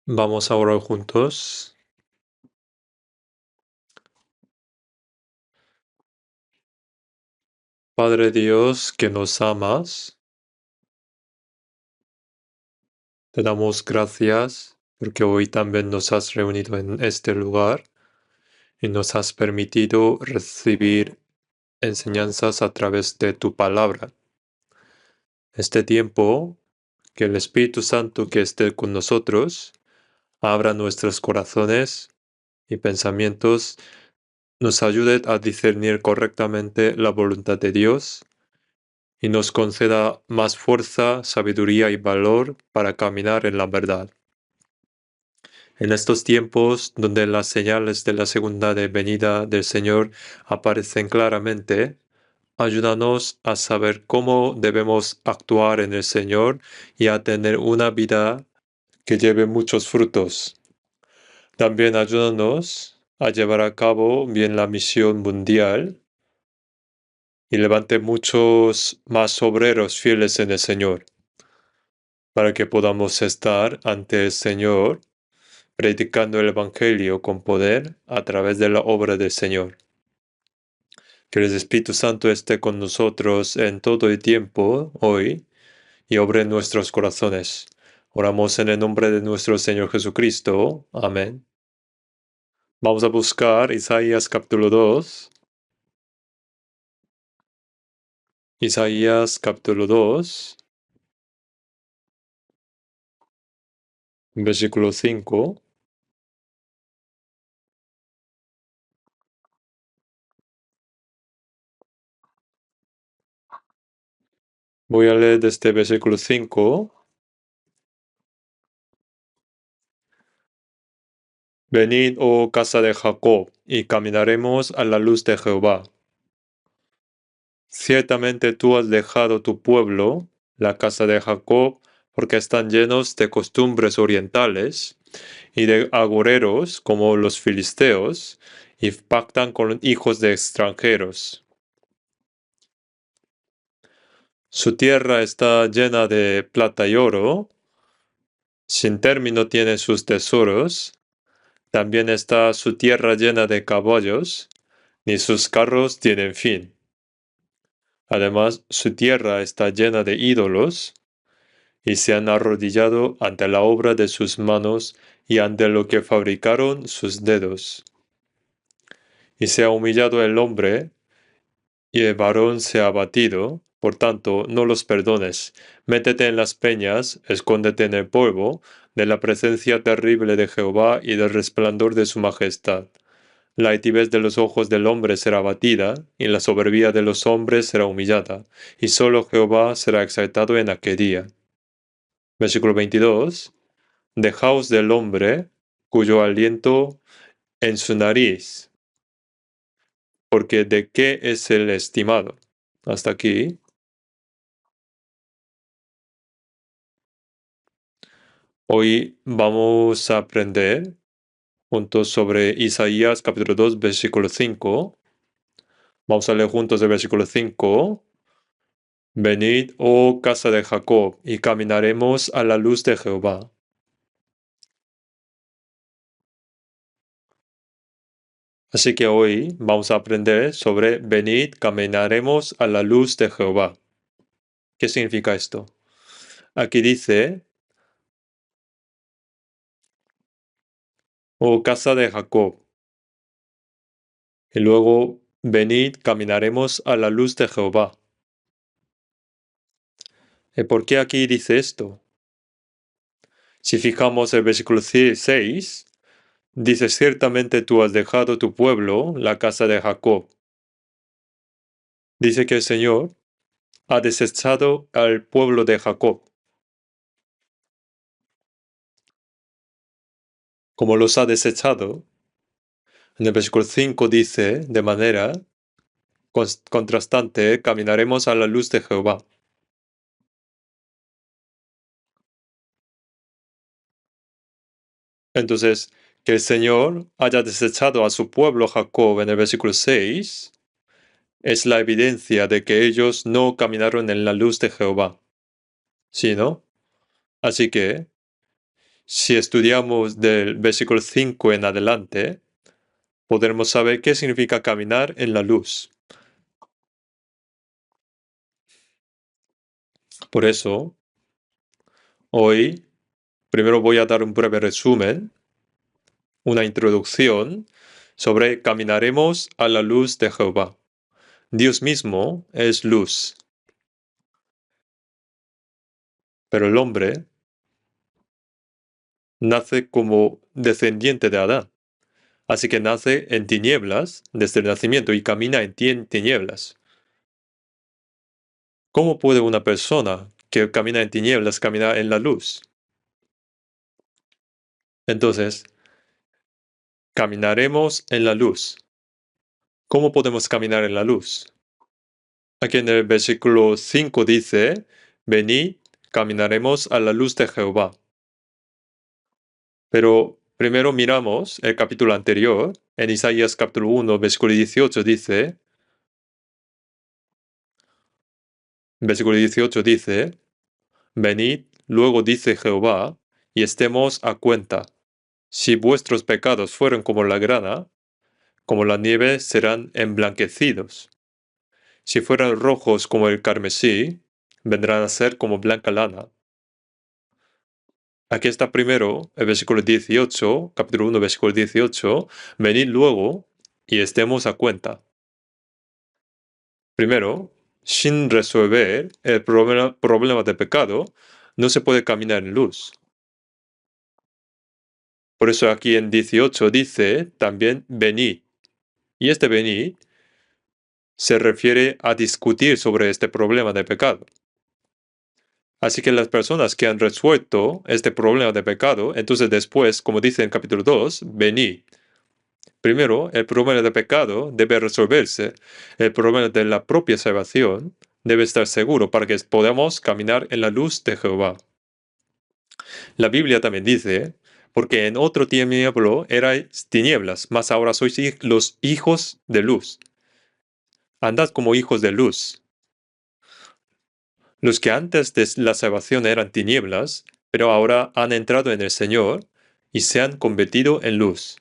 Vamos a orar juntos. Padre Dios, que nos amas, te damos gracias porque hoy también nos has reunido en este lugar y nos has permitido recibir enseñanzas a través de tu palabra. Este tiempo, que el Espíritu Santo que esté con nosotros abra nuestros corazones y pensamientos, nos ayude a discernir correctamente la voluntad de Dios y nos conceda más fuerza, sabiduría y valor para caminar en la verdad. En estos tiempos donde las señales de la segunda venida del Señor aparecen claramente, ayúdanos a saber cómo debemos actuar en el Señor y a tener una vida que lleve muchos frutos. También ayúdanos a llevar a cabo bien la misión mundial y levante muchos más obreros fieles en el Señor, para que podamos estar ante el Señor predicando el Evangelio con poder a través de la obra del Señor. Que el Espíritu Santo esté con nosotros en todo el tiempo hoy y obre en nuestros corazones. Oramos en el nombre de nuestro Señor Jesucristo. Amén. Vamos a buscar Isaías capítulo 2. Isaías capítulo 2, versículo 5. Voy a leer desde versículo 5. Venid, oh casa de Jacob, y caminaremos a la luz de Jehová. Ciertamente tú has dejado tu pueblo, la casa de Jacob, porque están llenos de costumbres orientales y de agoreros como los filisteos, y pactan con hijos de extranjeros. Su tierra está llena de plata y oro, sin término tiene sus tesoros. También está su tierra llena de caballos, ni sus carros tienen fin. Además, su tierra está llena de ídolos, y se han arrodillado ante la obra de sus manos y ante lo que fabricaron sus dedos. Y se ha humillado el hombre, y el varón se ha abatido, por tanto, no los perdones. Métete en las peñas, escóndete en el polvo, de la presencia terrible de Jehová y del resplandor de su majestad. La altivez de los ojos del hombre será abatida, y la soberbia de los hombres será humillada, y solo Jehová será exaltado en aquel día. Versículo 22. Dejaos del hombre, cuyo aliento en su nariz, porque de qué es el estimado. Hasta aquí. Hoy vamos a aprender juntos sobre Isaías capítulo 2, versículo 5. Vamos a leer juntos el versículo 5. Venid, oh casa de Jacob, y caminaremos a la luz de Jehová. Así que hoy vamos a aprender sobre venid, caminaremos a la luz de Jehová. ¿Qué significa esto? Aquí dice, oh casa de Jacob, y luego venid, caminaremos a la luz de Jehová. ¿Por qué aquí dice esto? Si fijamos el versículo 6, dice, ciertamente tú has dejado tu pueblo, la casa de Jacob. Dice que el Señor ha desechado al pueblo de Jacob. Como los ha desechado, en el versículo 5 dice, de manera contrastante, caminaremos a la luz de Jehová. Entonces, que el Señor haya desechado a su pueblo Jacob en el versículo 6 es la evidencia de que ellos no caminaron en la luz de Jehová. ¿Sí, no? Así que, Si estudiamos del versículo 5 en adelante, podremos saber qué significa caminar en la luz. Por eso, hoy, primero voy a dar un breve resumen, una introducción sobre caminaremos a la luz de Jehová. Dios mismo es luz, pero el hombre nace como descendiente de Adán. Así que nace en tinieblas desde el nacimiento y camina en tinieblas. ¿Cómo puede una persona que camina en tinieblas caminar en la luz? Entonces, caminaremos en la luz. ¿Cómo podemos caminar en la luz? Aquí en el versículo 5 dice, venid, caminaremos a la luz de Jehová. Pero primero miramos el capítulo anterior, en Isaías capítulo 1, versículo 18 dice, venid, luego dice Jehová, y estemos a cuenta. Si vuestros pecados fueron como la grana, como la nieve serán emblanquecidos. Si fueran rojos como el carmesí, vendrán a ser como blanca lana. Aquí está primero el versículo 18, capítulo 1, versículo 18. Venid luego y estemos a cuenta. Primero, sin resolver el problema de pecado, no se puede caminar en luz. Por eso aquí en 18 dice también venid. Y este venid se refiere a discutir sobre este problema de pecado. Así que las personas que han resuelto este problema de pecado, entonces después, como dice en capítulo 2, venid. Primero, el problema de pecado debe resolverse. El problema de la propia salvación debe estar seguro para que podamos caminar en la luz de Jehová. La Biblia también dice, porque en otro tiempo erais tinieblas, mas ahora sois los hijos de luz. Andad como hijos de luz. Los que antes de la salvación eran tinieblas, pero ahora han entrado en el Señor y se han convertido en luz.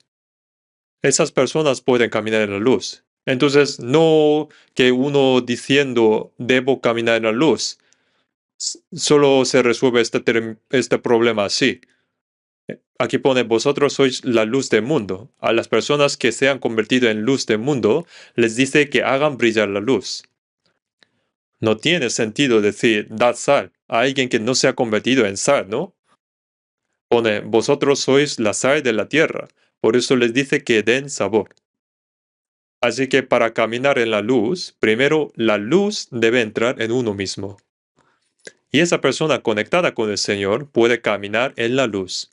Esas personas pueden caminar en la luz. Entonces, no que uno diciendo debo caminar en la luz, solo se resuelve este problema así. Aquí pone, vosotros sois la luz del mundo. A las personas que se han convertido en luz del mundo, les dice que hagan brillar la luz. No tiene sentido decir, dad sal a alguien que no se ha convertido en sal, ¿no? Pone, vosotros sois la sal de la tierra. Por eso les dice que den sabor. Así que para caminar en la luz, primero la luz debe entrar en uno mismo. Y esa persona conectada con el Señor puede caminar en la luz.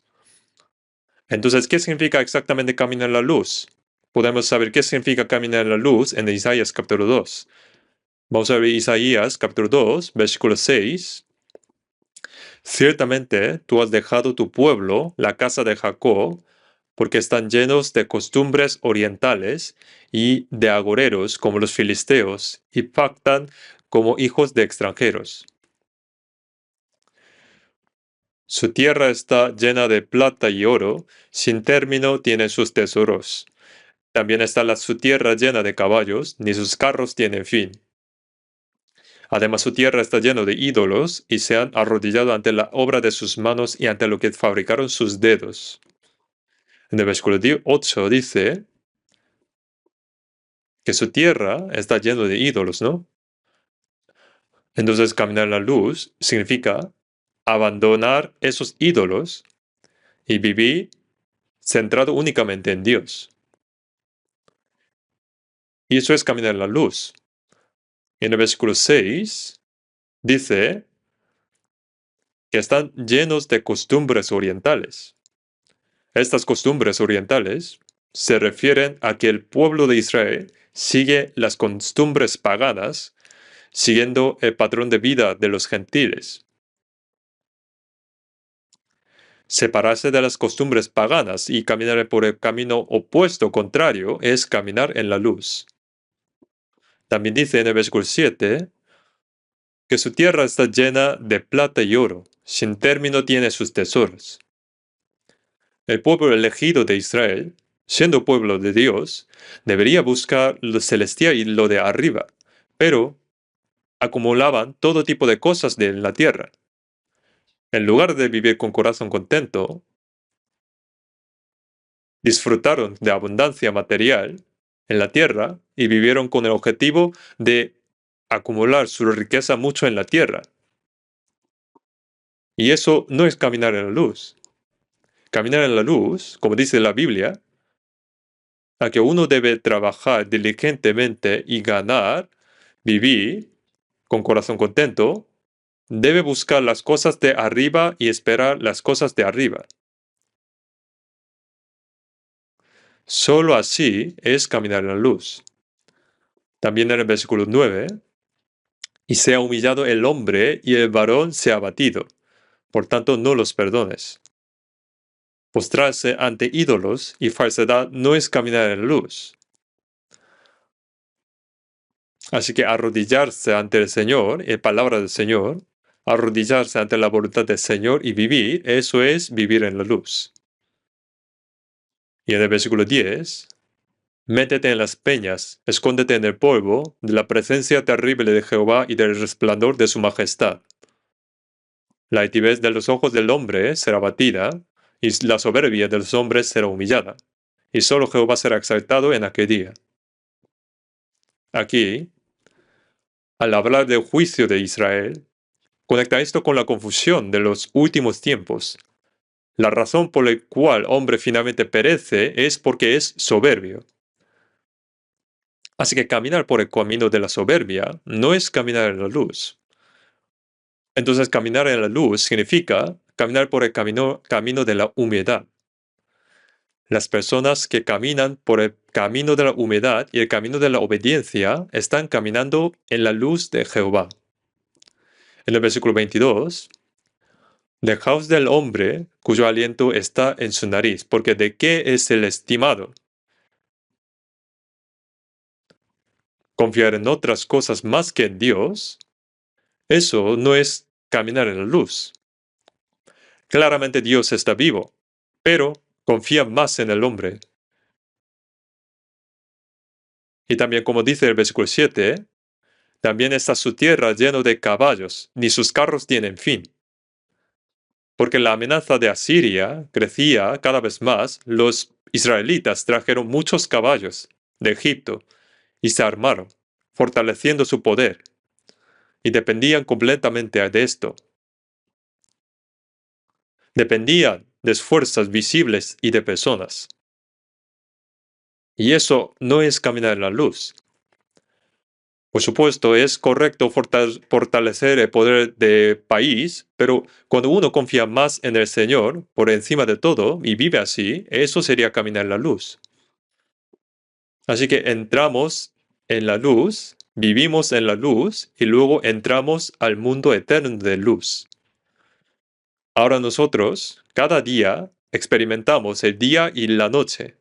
Entonces, ¿qué significa exactamente caminar en la luz? Podemos saber qué significa caminar en la luz en Isaías capítulo 2. Vamos a ver Isaías capítulo 2, versículo 6. Ciertamente tú has dejado tu pueblo, la casa de Jacob, porque están llenos de costumbres orientales y de agoreros como los filisteos, y pactan como hijos de extranjeros. Su tierra está llena de plata y oro, sin término tienen sus tesoros. También está su tierra llena de caballos, ni sus carros tienen fin. Además, su tierra está llena de ídolos, y se han arrodillado ante la obra de sus manos y ante lo que fabricaron sus dedos. En el versículo 8 dice que su tierra está llena de ídolos, ¿no? Entonces, caminar en la luz significa abandonar esos ídolos y vivir centrado únicamente en Dios. Y eso es caminar en la luz. En el versículo 6 dice que están llenos de costumbres orientales. Estas costumbres orientales se refieren a que el pueblo de Israel sigue las costumbres paganas, siguiendo el patrón de vida de los gentiles. Separarse de las costumbres paganas y caminar por el camino opuesto, contrario, es caminar en la luz. También dice en el versículo 7 que su tierra está llena de plata y oro, sin término tiene sus tesoros. El pueblo elegido de Israel, siendo pueblo de Dios, debería buscar lo celestial y lo de arriba, pero acumulaban todo tipo de cosas de la tierra. En lugar de vivir con corazón contento, disfrutaron de abundancia material en la tierra y vivieron con el objetivo de acumular su riqueza mucho en la tierra. Y eso no es caminar en la luz. Caminar en la luz, como dice la Biblia, a que uno debe trabajar diligentemente y ganar, vivir con corazón contento, debe buscar las cosas de arriba y esperar las cosas de arriba. Solo así es caminar en la luz. También en el versículo 9, y sea humillado el hombre y el varón sea abatido. Por tanto, no los perdones. Postrarse ante ídolos y falsedad no es caminar en la luz. Así que arrodillarse ante el Señor, en palabra del Señor, arrodillarse ante la voluntad del Señor y vivir, eso es vivir en la luz. Y en el versículo 10, métete en las peñas, escóndete en el polvo de la presencia terrible de Jehová y del resplandor de su majestad. La altivez de los ojos del hombre será batida, y la soberbia de los hombres será humillada, y solo Jehová será exaltado en aquel día. Aquí, al hablar del juicio de Israel, conecta esto con la confusión de los últimos tiempos. La razón por la cual hombre finalmente perece es porque es soberbio. Así que caminar por el camino de la soberbia no es caminar en la luz. Entonces caminar en la luz significa caminar por el camino de la humildad. Las personas que caminan por el camino de la humildad y el camino de la obediencia están caminando en la luz de Jehová. En el versículo 22, dejaos del hombre cuyo aliento está en su nariz, porque ¿de qué es el estimado? Confiar en otras cosas más que en Dios, eso no es caminar en la luz. Claramente Dios está vivo, pero confía más en el hombre. Y también como dice el versículo 7, también está su tierra lleno de caballos, ni sus carros tienen fin. Porque la amenaza de Asiria crecía cada vez más, los israelitas trajeron muchos caballos de Egipto y se armaron, fortaleciendo su poder, y dependían completamente de esto. Dependían de fuerzas visibles y de personas. Y eso no es caminar en la luz. Por supuesto, es correcto fortalecer el poder del país, pero cuando uno confía más en el Señor por encima de todo y vive así, eso sería caminar en la luz. Así que entramos en la luz, vivimos en la luz y luego entramos al mundo eterno de luz. Ahora nosotros, cada día, experimentamos el día y la noche.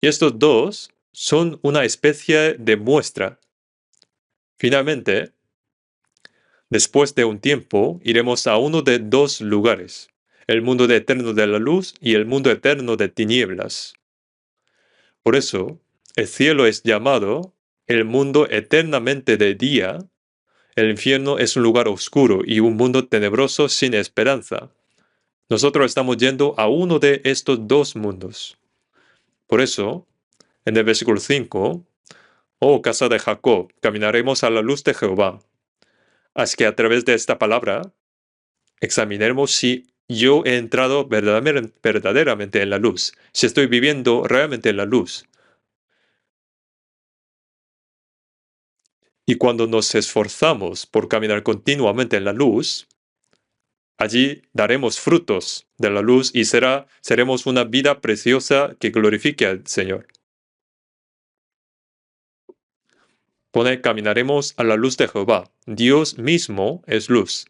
Y estos dos son una especie de muestra. Finalmente, después de un tiempo, iremos a uno de dos lugares, el mundo eterno de la luz y el mundo eterno de tinieblas. Por eso, el cielo es llamado el mundo eternamente de día, el infierno es un lugar oscuro y un mundo tenebroso sin esperanza. Nosotros estamos yendo a uno de estos dos mundos. Por eso, en el versículo 5, oh casa de Jacob, caminaremos a la luz de Jehová. Así que a través de esta palabra, examinemos si yo he entrado verdaderamente en la luz, si estoy viviendo realmente en la luz. Y cuando nos esforzamos por caminar continuamente en la luz, allí daremos frutos de la luz y seremos una vida preciosa que glorifique al Señor. Pone, caminaremos a la luz de Jehová. Dios mismo es luz.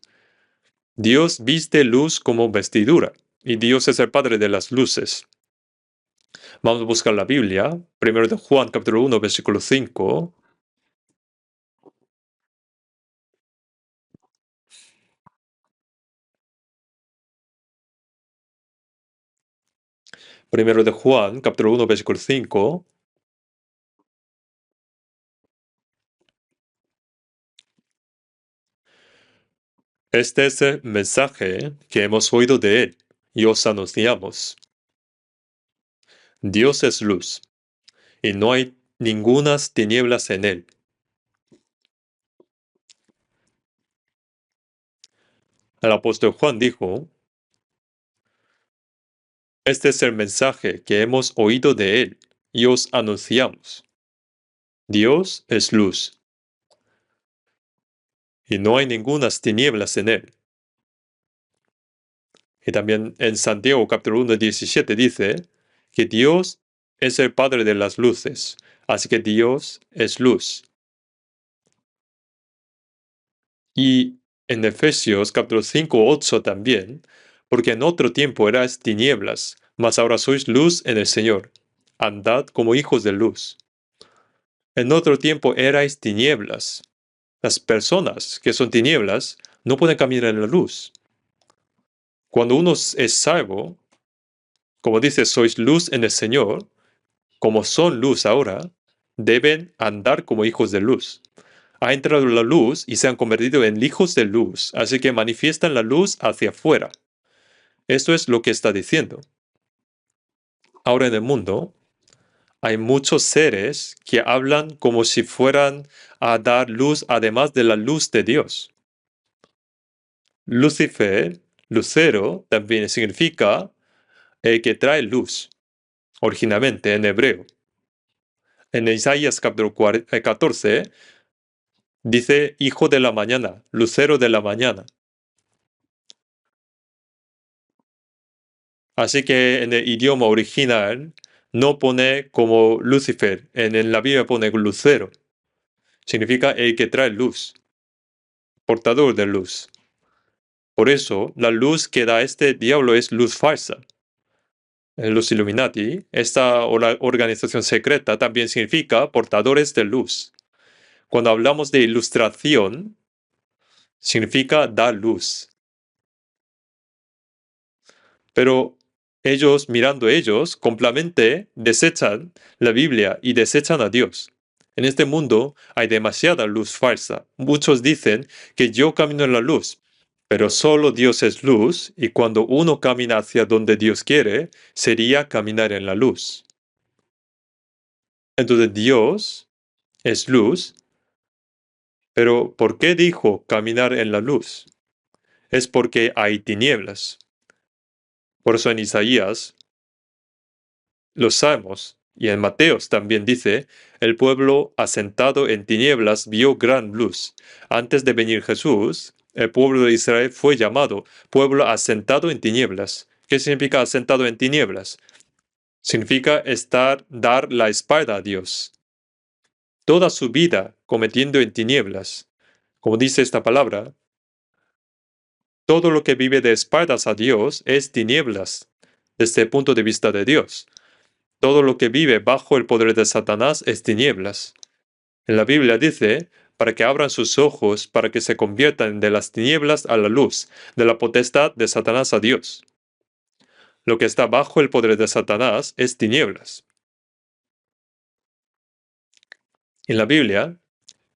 Dios viste luz como vestidura, y Dios es el Padre de las luces. Vamos a buscar la Biblia, primero de Juan capítulo 1, versículo 5. Primero de Juan, capítulo 1, versículo 5. Este es el mensaje que hemos oído de él y os anunciamos. Dios es luz, y no hay ningunas tinieblas en él. El apóstol Juan dijo, este es el mensaje que hemos oído de él y os anunciamos. Dios es luz, y no hay ningunas tinieblas en él. Y también en Santiago capítulo 1, 17 dice que Dios es el Padre de las luces, así que Dios es luz. Y en Efesios capítulo 5, 8 también, porque en otro tiempo erais tinieblas, mas ahora sois luz en el Señor. Andad como hijos de luz. En otro tiempo erais tinieblas. Las personas que son tinieblas no pueden caminar en la luz. Cuando uno es salvo, como dice, sois luz en el Señor, como son luz ahora, deben andar como hijos de luz. Ha entrado la luz y se han convertido en hijos de luz, así que manifiestan la luz hacia afuera. Esto es lo que está diciendo. Ahora en el mundo hay muchos seres que hablan como si fueran a dar luz además de la luz de Dios. Lucifer, lucero, también significa el que trae luz, originalmente en hebreo. En Isaías capítulo 14 dice hijo de la mañana, lucero de la mañana. Así que en el idioma original no pone como Lucifer, en la Biblia pone lucero. Significa el que trae luz, portador de luz. Por eso, la luz que da este diablo es luz falsa. En los Illuminati, esta organización secreta también significa portadores de luz. Cuando hablamos de ilustración, significa dar luz. Pero ellos, mirando ellos, completamente desechan la Biblia y desechan a Dios. En este mundo hay demasiada luz falsa. Muchos dicen que yo camino en la luz, pero solo Dios es luz y cuando uno camina hacia donde Dios quiere, sería caminar en la luz. Entonces Dios es luz, pero ¿por qué dijo caminar en la luz? Es porque hay tinieblas. Por eso en Isaías, los Salmos y en Mateos también dice, el pueblo asentado en tinieblas vio gran luz. Antes de venir Jesús, el pueblo de Israel fue llamado pueblo asentado en tinieblas. ¿Qué significa asentado en tinieblas? Significa dar la espalda a Dios. Toda su vida cometiendo en tinieblas. Como dice esta palabra, todo lo que vive de espaldas a Dios es tinieblas, desde el punto de vista de Dios. Todo lo que vive bajo el poder de Satanás es tinieblas. En la Biblia dice, para que abran sus ojos, para que se conviertan de las tinieblas a la luz, de la potestad de Satanás a Dios. Lo que está bajo el poder de Satanás es tinieblas. En la Biblia,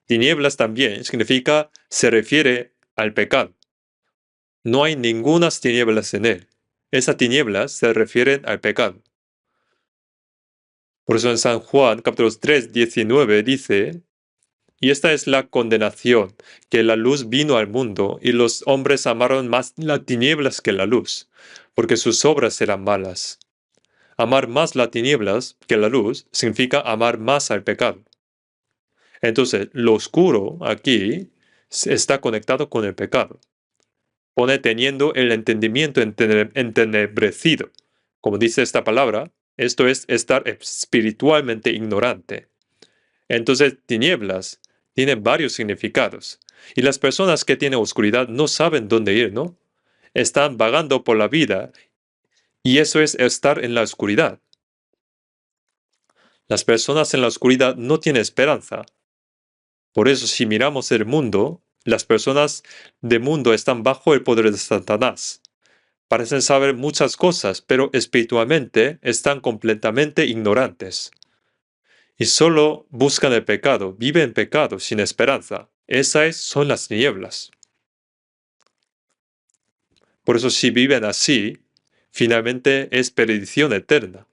tinieblas también significa, se refiere al pecado. No hay ningunas tinieblas en él. Esas tinieblas se refieren al pecado. Por eso en San Juan, capítulo 3, 19, dice, y esta es la condenación, que la luz vino al mundo, y los hombres amaron más las tinieblas que la luz, porque sus obras eran malas. Amar más las tinieblas que la luz significa amar más al pecado. Entonces, lo oscuro aquí está conectado con el pecado. Pone teniendo el entendimiento entenebrecido. Como dice esta palabra, esto es estar espiritualmente ignorante. Entonces, tinieblas tienen varios significados. Y las personas que tienen oscuridad no saben dónde ir, ¿no? Están vagando por la vida y eso es estar en la oscuridad. Las personas en la oscuridad no tienen esperanza. Por eso, si miramos el mundo, las personas del mundo están bajo el poder de Satanás. Parecen saber muchas cosas, pero espiritualmente están completamente ignorantes. Y solo buscan el pecado, viven en pecado sin esperanza. Esas son las tinieblas. Por eso si viven así, finalmente es perdición eterna.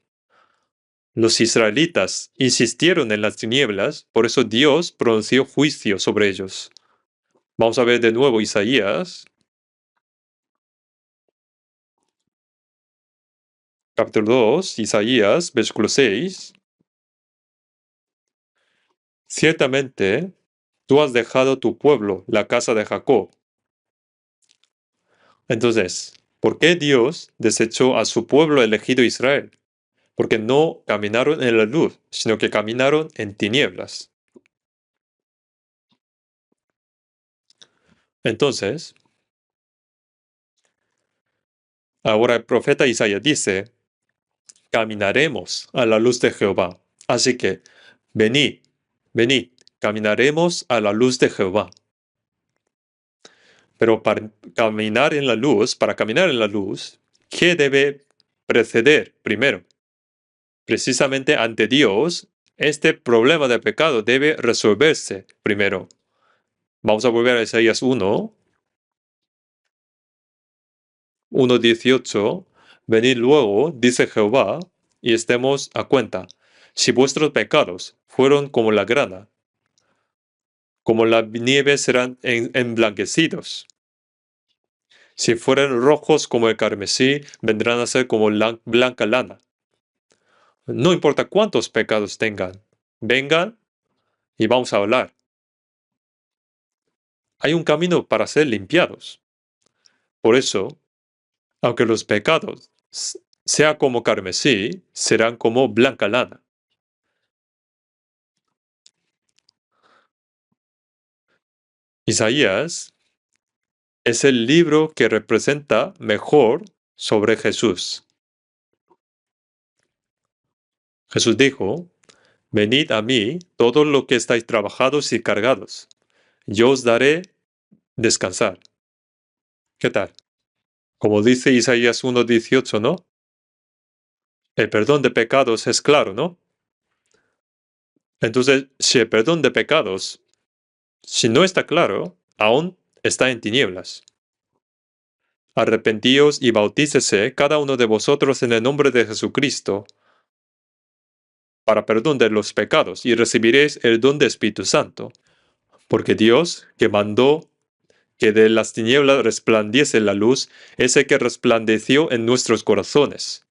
Los israelitas insistieron en las tinieblas, por eso Dios pronunció juicio sobre ellos. Vamos a ver de nuevo Isaías, capítulo 2, Isaías, versículo 6. Ciertamente, tú has dejado tu pueblo, la casa de Jacob. Entonces, ¿por qué Dios desechó a su pueblo elegido Israel? Porque no caminaron en la luz, sino que caminaron en tinieblas. Entonces, ahora el profeta Isaías dice, caminaremos a la luz de Jehová. Así que, venid, venid, caminaremos a la luz de Jehová. Pero para caminar en la luz, ¿qué debe preceder primero? Precisamente ante Dios, este problema de pecado debe resolverse primero. Vamos a volver a Isaías 1:18. Venid luego, dice Jehová, y estemos a cuenta. Si vuestros pecados fueron como la grana, como la nieve serán emblanquecidos. Si fueran rojos como el carmesí, vendrán a ser como la blanca lana. No importa cuántos pecados tengan, vengan y vamos a hablar. Hay un camino para ser limpiados. Por eso, aunque los pecados sean como carmesí, serán como blanca lana. Isaías es el libro que representa mejor sobre Jesús. Jesús dijo, venid a mí todos los que estáis trabajados y cargados, yo os daré descansar. ¿Qué tal? Como dice Isaías 1:18, ¿no? El perdón de pecados es claro, ¿no? Entonces, si el perdón de pecados, si no está claro, aún está en tinieblas. Arrepentíos y bautícese cada uno de vosotros en el nombre de Jesucristo para perdón de los pecados y recibiréis el don del Espíritu Santo. Porque Dios, que mandó que de las tinieblas resplandeciese la luz, es el que resplandeció en nuestros corazones.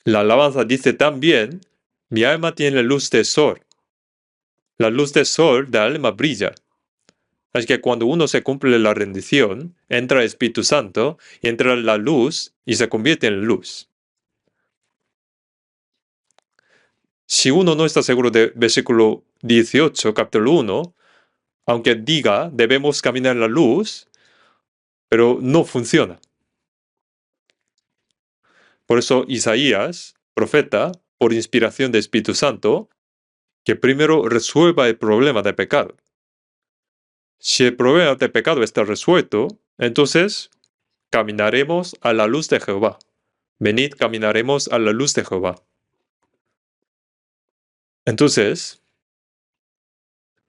La alabanza dice también, mi alma tiene luz de sol. La luz del sol del alma brilla. Así que cuando uno se cumple la rendición, entra el Espíritu Santo, y entra la luz y se convierte en luz. Si uno no está seguro de versículo 18, capítulo 1, aunque diga debemos caminar en la luz, pero no funciona. Por eso Isaías, profeta, por inspiración del Espíritu Santo, que primero resuelva el problema de pecado. Si el problema de pecado está resuelto, entonces caminaremos a la luz de Jehová. Venid, caminaremos a la luz de Jehová. Entonces,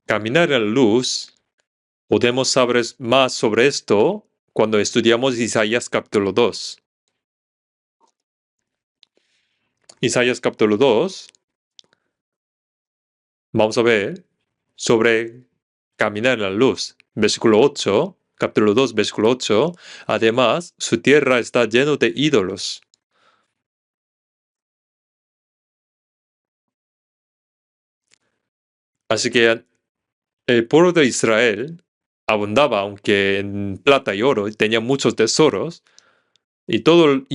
caminar en la luz, podemos saber más sobre esto cuando estudiamos Isaías capítulo 2. Isaías capítulo 2, vamos a ver sobre caminar en la luz. Versículo 8, capítulo 2, versículo 8. Además, su tierra está llena de ídolos. Así que el pueblo de Israel abundaba, aunque en plata y oro, y tenía muchos tesoros, y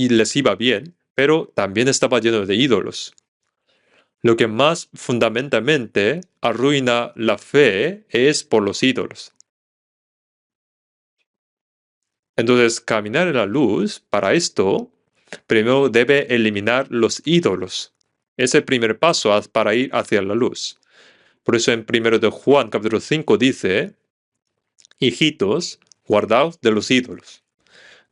les iba bien, pero también estaba lleno de ídolos. Lo que más fundamentalmente arruina la fe es por los ídolos. Entonces, caminar en la luz, para esto, primero debe eliminar los ídolos. Es el primer paso para ir hacia la luz. Por eso en 1 de Juan capítulo 5 dice, hijitos, guardaos de los ídolos.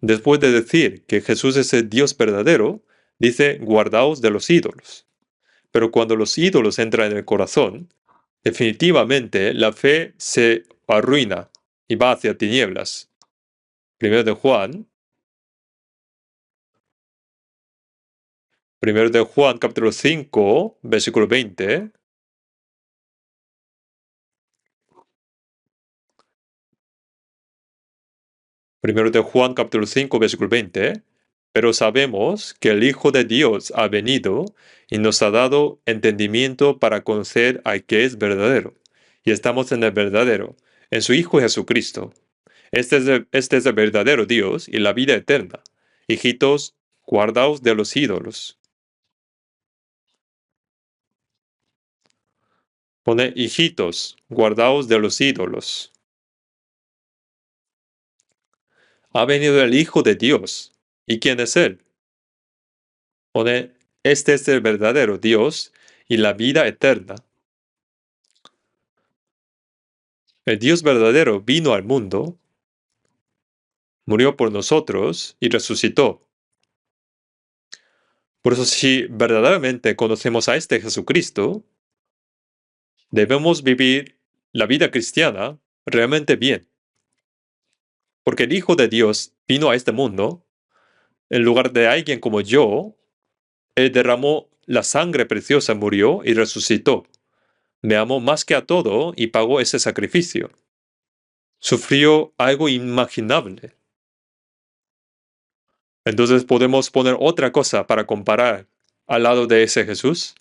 Después de decir que Jesús es el Dios verdadero, dice, guardaos de los ídolos. Pero cuando los ídolos entran en el corazón, definitivamente la fe se arruina y va hacia tinieblas. Primero de Juan capítulo 5, versículo 20. Primero de Juan capítulo 5, versículo 20. Pero sabemos que el Hijo de Dios ha venido y nos ha dado entendimiento para conocer al que es verdadero. Y estamos en el verdadero, en su Hijo Jesucristo. Este es el verdadero Dios y la vida eterna. Hijitos, guardaos de los ídolos. Pone, hijitos, guardaos de los ídolos. Ha venido el Hijo de Dios. ¿Y quién es Él? Pone, este es el verdadero Dios y la vida eterna. El Dios verdadero vino al mundo, murió por nosotros y resucitó. Por eso, si verdaderamente conocemos a este Jesucristo, debemos vivir la vida cristiana realmente bien. Porque el Hijo de Dios vino a este mundo, en lugar de alguien como yo, Él derramó la sangre preciosa, murió y resucitó. Me amó más que a todo y pagó ese sacrificio. Sufrió algo inimaginable. Entonces podemos poner otra cosa para comparar al lado de ese Jesús.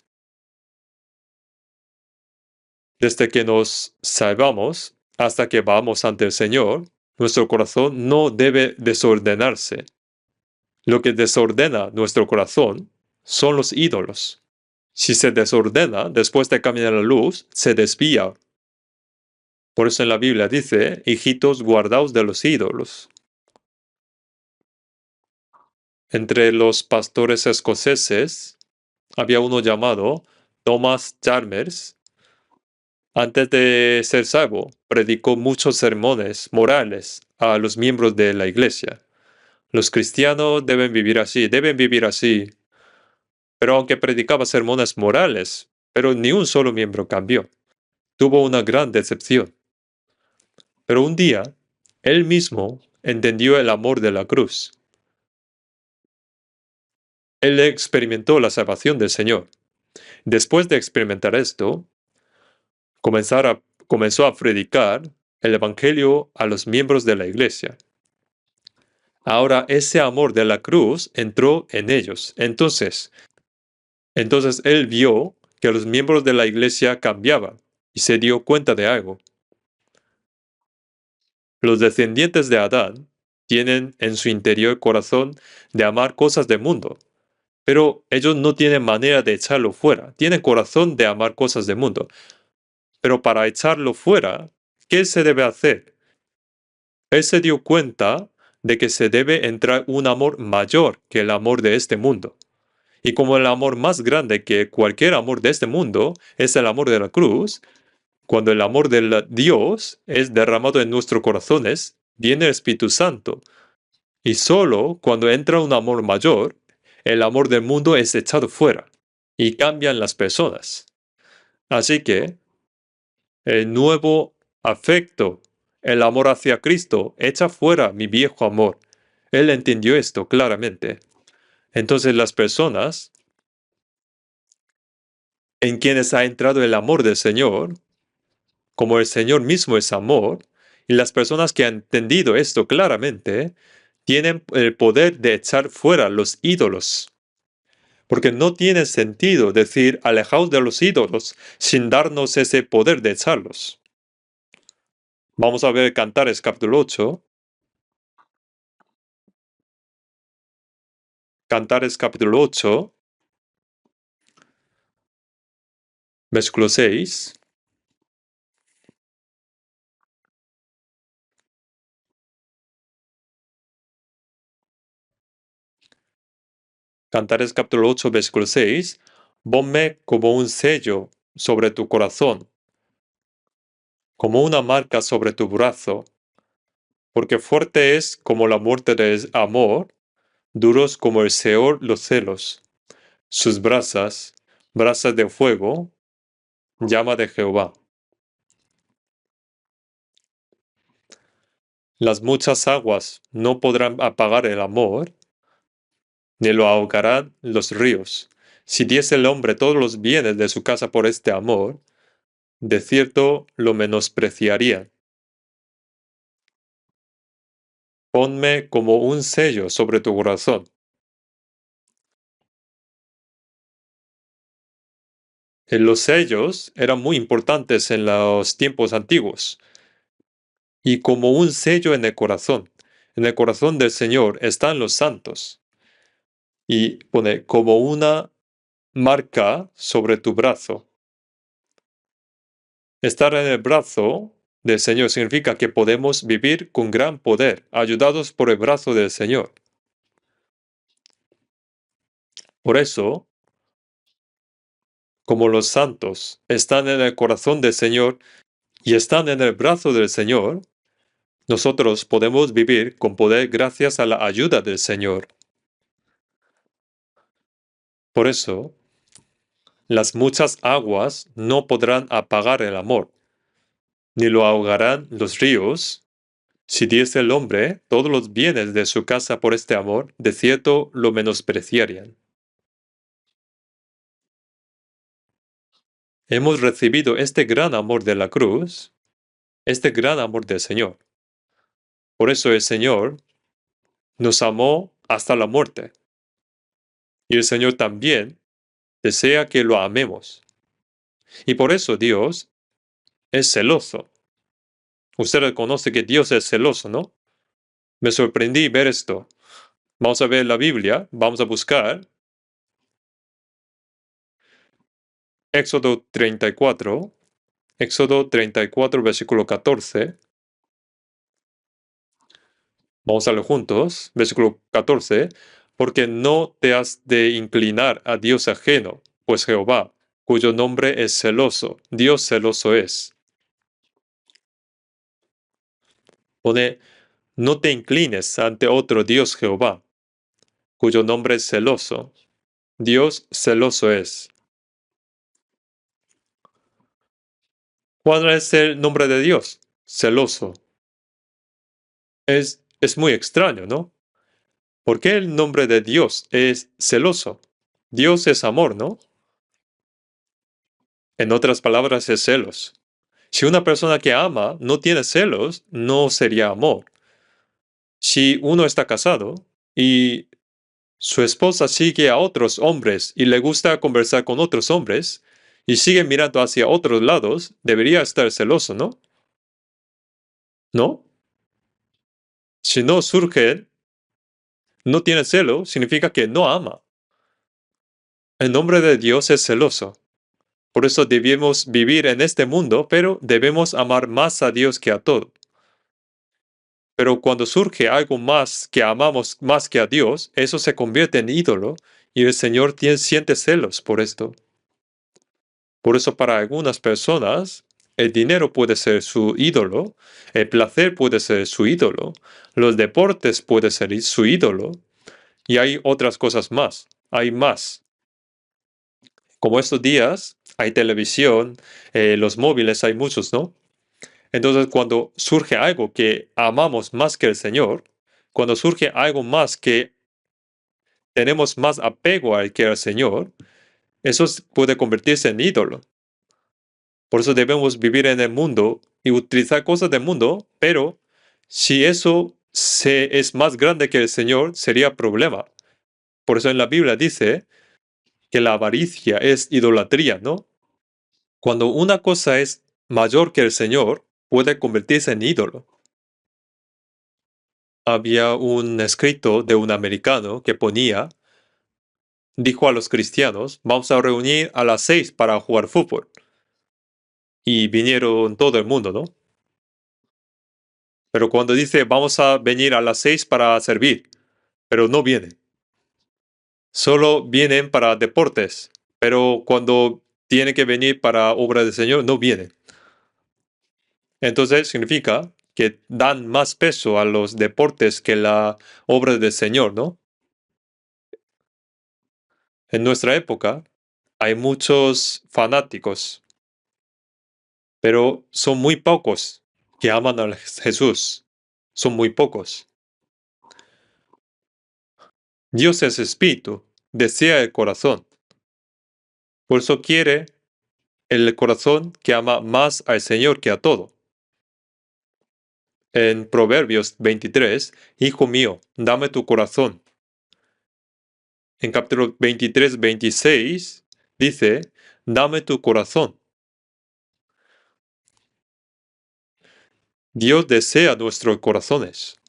Desde que nos salvamos hasta que vamos ante el Señor, nuestro corazón no debe desordenarse. Lo que desordena nuestro corazón son los ídolos. Si se desordena después de caminar la luz, se desvía. Por eso en la Biblia dice, hijitos, guardaos de los ídolos. Entre los pastores escoceses había uno llamado Thomas Chalmers. Antes de ser salvo, predicó muchos sermones morales a los miembros de la iglesia. Los cristianos deben vivir así, deben vivir así. Pero aunque predicaba sermones morales, pero ni un solo miembro cambió. Tuvo una gran decepción. Pero un día, él mismo entendió el amor de la cruz. Él experimentó la salvación del Señor. Después de experimentar esto, comenzó a predicar el Evangelio a los miembros de la iglesia. Ahora ese amor de la cruz entró en ellos. Entonces él vio que los miembros de la iglesia cambiaban y se dio cuenta de algo. Los descendientes de Adán tienen en su interior corazón de amar cosas del mundo, pero ellos no tienen manera de echarlo fuera. Tienen corazón de amar cosas del mundo. Pero para echarlo fuera, ¿qué se debe hacer? Él se dio cuenta de que se debe entrar un amor mayor que el amor de este mundo. Y como el amor más grande que cualquier amor de este mundo es el amor de la cruz, cuando el amor de Dios es derramado en nuestros corazones, viene el Espíritu Santo. Y solo cuando entra un amor mayor, el amor del mundo es echado fuera y cambian las personas. Así que el nuevo afecto, el amor hacia Cristo, echa fuera mi viejo amor. Él entendió esto claramente. Entonces las personas en quienes ha entrado el amor del Señor, como el Señor mismo es amor, y las personas que han entendido esto claramente, tienen el poder de echar fuera los ídolos. Porque no tiene sentido decir alejaos de los ídolos sin darnos ese poder de echarlos. Vamos a ver Cantares capítulo 8. Cantares capítulo 8, versículo 6. Cantares capítulo 8, versículo 6. Ponme como un sello sobre tu corazón, como una marca sobre tu brazo, Porque fuerte es como la muerte de amor, duros como el Seol los celos. Sus brasas, brasas de fuego, llama de Jehová. Las muchas aguas no podrán apagar el amor, ni lo ahogarán los ríos. Si diese el hombre todos los bienes de su casa por este amor, de cierto lo menospreciarían. Ponme como un sello sobre tu corazón. Los sellos eran muy importantes en los tiempos antiguos. Y como un sello en el corazón. En el corazón del Señor están los santos. Y pone como una marca sobre tu brazo. Estar en el brazo del Señor significa que podemos vivir con gran poder, ayudados por el brazo del Señor. Por eso, como los santos están en el corazón del Señor y están en el brazo del Señor, nosotros podemos vivir con poder gracias a la ayuda del Señor. Por eso, las muchas aguas no podrán apagar el amor, ni lo ahogarán los ríos. Si diese el hombre todos los bienes de su casa por este amor, de cierto lo menospreciarían. Hemos recibido este gran amor de la cruz, este gran amor del Señor. Por eso el Señor nos amó hasta la muerte. Y el Señor también desea que lo amemos. Y por eso Dios es celoso. Usted reconoce que Dios es celoso, ¿no? Me sorprendí ver esto. Vamos a ver la Biblia, vamos a buscar Éxodo 34, versículo 14. Vamos a leer juntos, versículo 14. Porque no te has de inclinar a Dios ajeno, pues Jehová, cuyo nombre es celoso, Dios celoso es. Pone, no te inclines ante otro Dios Jehová, cuyo nombre es celoso, Dios celoso es. ¿Cuál es el nombre de Dios? Celoso. Es muy extraño, ¿no? ¿Por qué el nombre de Dios es celoso? Dios es amor, ¿no? En otras palabras, es celos. Si una persona que ama no tiene celos, no sería amor. Si uno está casado y su esposa sigue a otros hombres y le gusta conversar con otros hombres y sigue mirando hacia otros lados, debería estar celoso, ¿no? ¿No? Si no surge, no tiene celo, significa que no ama. El nombre de Dios es celoso. Por eso debemos vivir en este mundo, pero debemos amar más a Dios que a todo. Pero cuando surge algo más que amamos más que a Dios, eso se convierte en ídolo y el Señor siente celos por esto. Por eso para algunas personas, el dinero puede ser su ídolo, el placer puede ser su ídolo, los deportes puede ser su ídolo, y hay otras cosas más, hay más. Como estos días hay televisión, los móviles hay muchos, ¿no? Entonces cuando surge algo que amamos más que el Señor, cuando surge algo más que tenemos más apego al que al Señor, eso puede convertirse en ídolo. Por eso debemos vivir en el mundo y utilizar cosas del mundo, pero si eso es más grande que el Señor, sería problema. Por eso en la Biblia dice que la avaricia es idolatría, ¿no? Cuando una cosa es mayor que el Señor, puede convertirse en ídolo. Había un escrito de un americano que dijo a los cristianos, vamos a reunir a las 6 para jugar fútbol. Y vinieron todo el mundo, ¿no? Pero cuando dice, vamos a venir a las 6 para servir, pero no vienen. Solo vienen para deportes, pero cuando tienen que venir para obra del Señor, no vienen. Entonces significa que dan más peso a los deportes que la obra del Señor, ¿no? En nuestra época hay muchos fanáticos, pero son muy pocos que aman a Jesús. Son muy pocos. Dios es espíritu, desea el corazón. Por eso quiere el corazón que ama más al Señor que a todo. En Proverbios 23, Hijo mío, dame tu corazón. En capítulo 23, 26, dice, dame tu corazón. Dios desea nuestros corazones.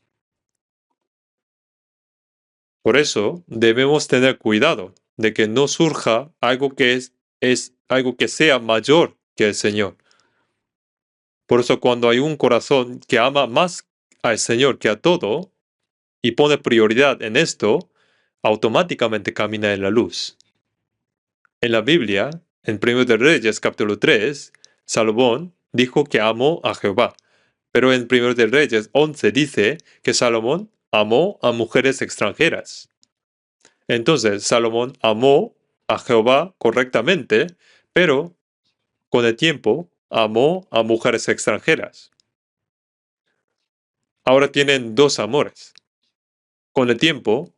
Por eso debemos tener cuidado de que no surja algo que es algo que sea mayor que el Señor. Por eso cuando hay un corazón que ama más al Señor que a todo y pone prioridad en esto, automáticamente camina en la luz. En la Biblia, en 1 de Reyes capítulo 3, Salomón dijo que amó a Jehová. Pero en 1 de Reyes 11 dice que Salomón amó a mujeres extranjeras. Entonces, Salomón amó a Jehová correctamente, pero con el tiempo amó a mujeres extranjeras. Ahora tienen dos amores. Con el tiempo,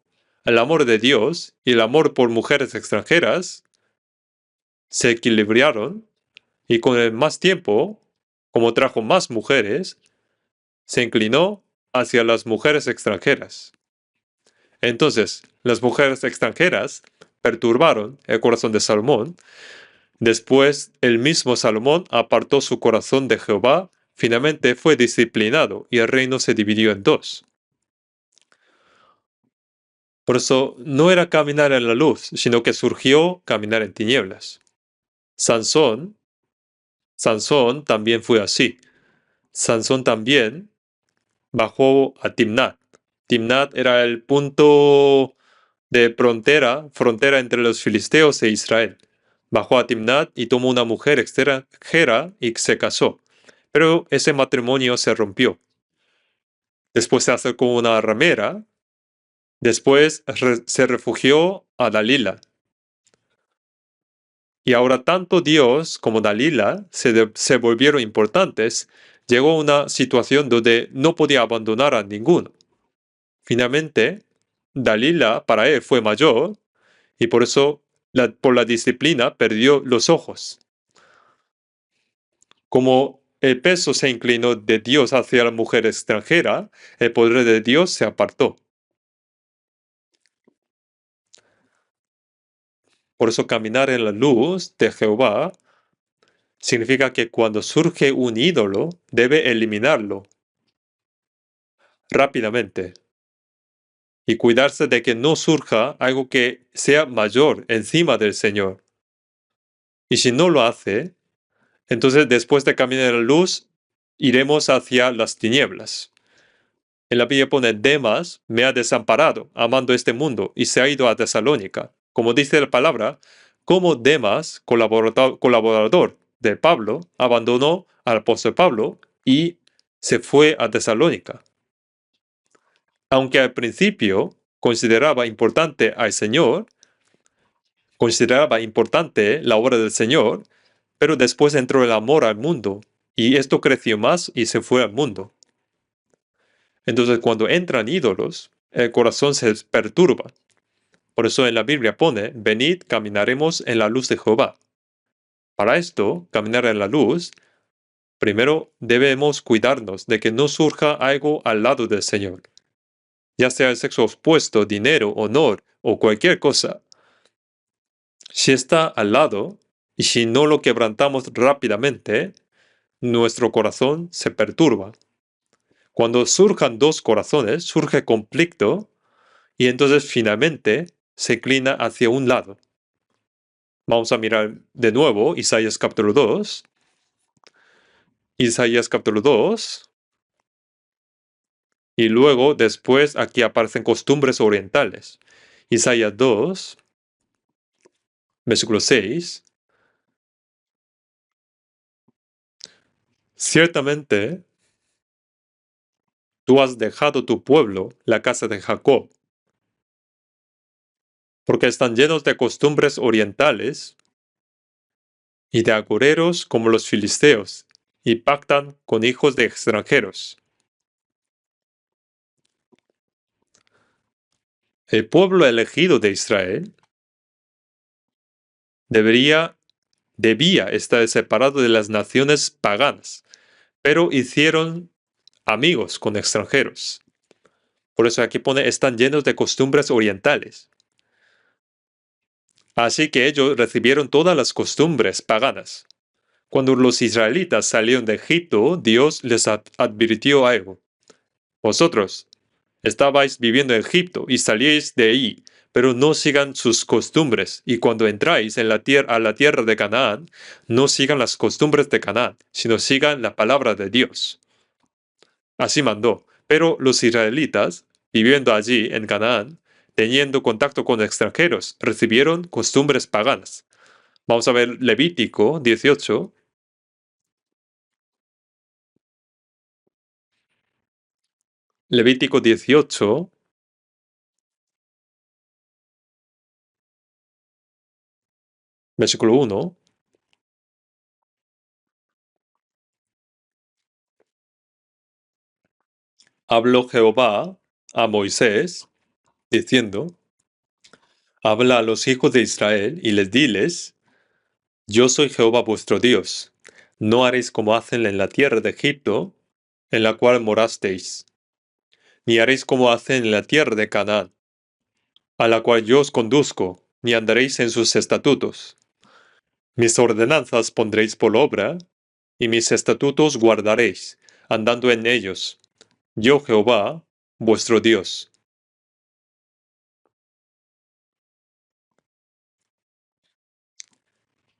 el amor de Dios y el amor por mujeres extranjeras se equilibraron y con el más tiempo, como trajo más mujeres, se inclinó hacia las mujeres extranjeras. Entonces, las mujeres extranjeras perturbaron el corazón de Salomón. Después, el mismo Salomón apartó su corazón de Jehová, finalmente fue disciplinado y el reino se dividió en dos. Por eso no era caminar en la luz, sino que surgió caminar en tinieblas. Sansón también fue así. Sansón también bajó a Timnat. Timnat era el punto de frontera entre los filisteos e Israel. Bajó a Timnat y tomó una mujer extranjera y se casó. Pero ese matrimonio se rompió. Después se acercó una ramera. Después se refugió a Dalila. Y ahora tanto Dios como Dalila se volvieron importantes. Llegó a una situación donde no podía abandonar a ninguno. Finalmente, Dalila para él fue mayor y por eso, por la disciplina, perdió los ojos. Como el peso se inclinó de Dios hacia la mujer extranjera, el poder de Dios se apartó. Por eso caminar en la luz de Jehová significa que cuando surge un ídolo, debe eliminarlo rápidamente y cuidarse de que no surja algo que sea mayor encima del Señor. Y si no lo hace, entonces después de caminar en la luz, iremos hacia las tinieblas. En la Biblia pone, Demas me ha desamparado, amando este mundo, y se ha ido a Tesalónica. Como dice la palabra, como Demas, colaborador de Pablo, abandonó al apóstol Pablo y se fue a Tesalónica. Aunque al principio consideraba importante al Señor, consideraba importante la obra del Señor, pero después entró el amor al mundo, y esto creció más y se fue al mundo. Entonces, cuando entran ídolos, el corazón se perturba. Por eso en la Biblia pone, venid, caminaremos en la luz de Jehová. Para esto, caminar en la luz, primero debemos cuidarnos de que no surja algo al lado del Señor. Ya sea el sexo opuesto, dinero, honor o cualquier cosa. Si está al lado, y si no lo quebrantamos rápidamente, nuestro corazón se perturba. Cuando surjan dos corazones, surge conflicto y entonces finalmente se inclina hacia un lado. Vamos a mirar de nuevo Isaías capítulo 2. Isaías capítulo 2. Y luego, después, aquí aparecen costumbres orientales. Isaías 2, versículo 6. Ciertamente, tú has dejado tu pueblo, la casa de Jacob, porque están llenos de costumbres orientales y de agoreros como los filisteos, y pactan con hijos de extranjeros. El pueblo elegido de Israel debía estar separado de las naciones paganas, pero hicieron amigos con extranjeros. Por eso aquí pone, están llenos de costumbres orientales. Así que ellos recibieron todas las costumbres paganas. Cuando los israelitas salieron de Egipto, Dios les advirtió algo. Vosotros estabais viviendo en Egipto y salíais de ahí, pero no sigan sus costumbres. Y cuando entráis en a la tierra de Canaán, no sigan las costumbres de Canaán, sino sigan la palabra de Dios. Así mandó. Pero los israelitas, viviendo allí en Canaán, teniendo contacto con extranjeros, recibieron costumbres paganas. Vamos a ver Levítico 18. Levítico 18, versículo 1. Habló Jehová a Moisés, diciendo, habla a los hijos de Israel y les diles, yo soy Jehová vuestro Dios. No haréis como hacen en la tierra de Egipto, en la cual morasteis, ni haréis como hacen en la tierra de Canaán, a la cual yo os conduzco, ni andaréis en sus estatutos. Mis ordenanzas pondréis por obra, y mis estatutos guardaréis, andando en ellos. Yo Jehová, vuestro Dios.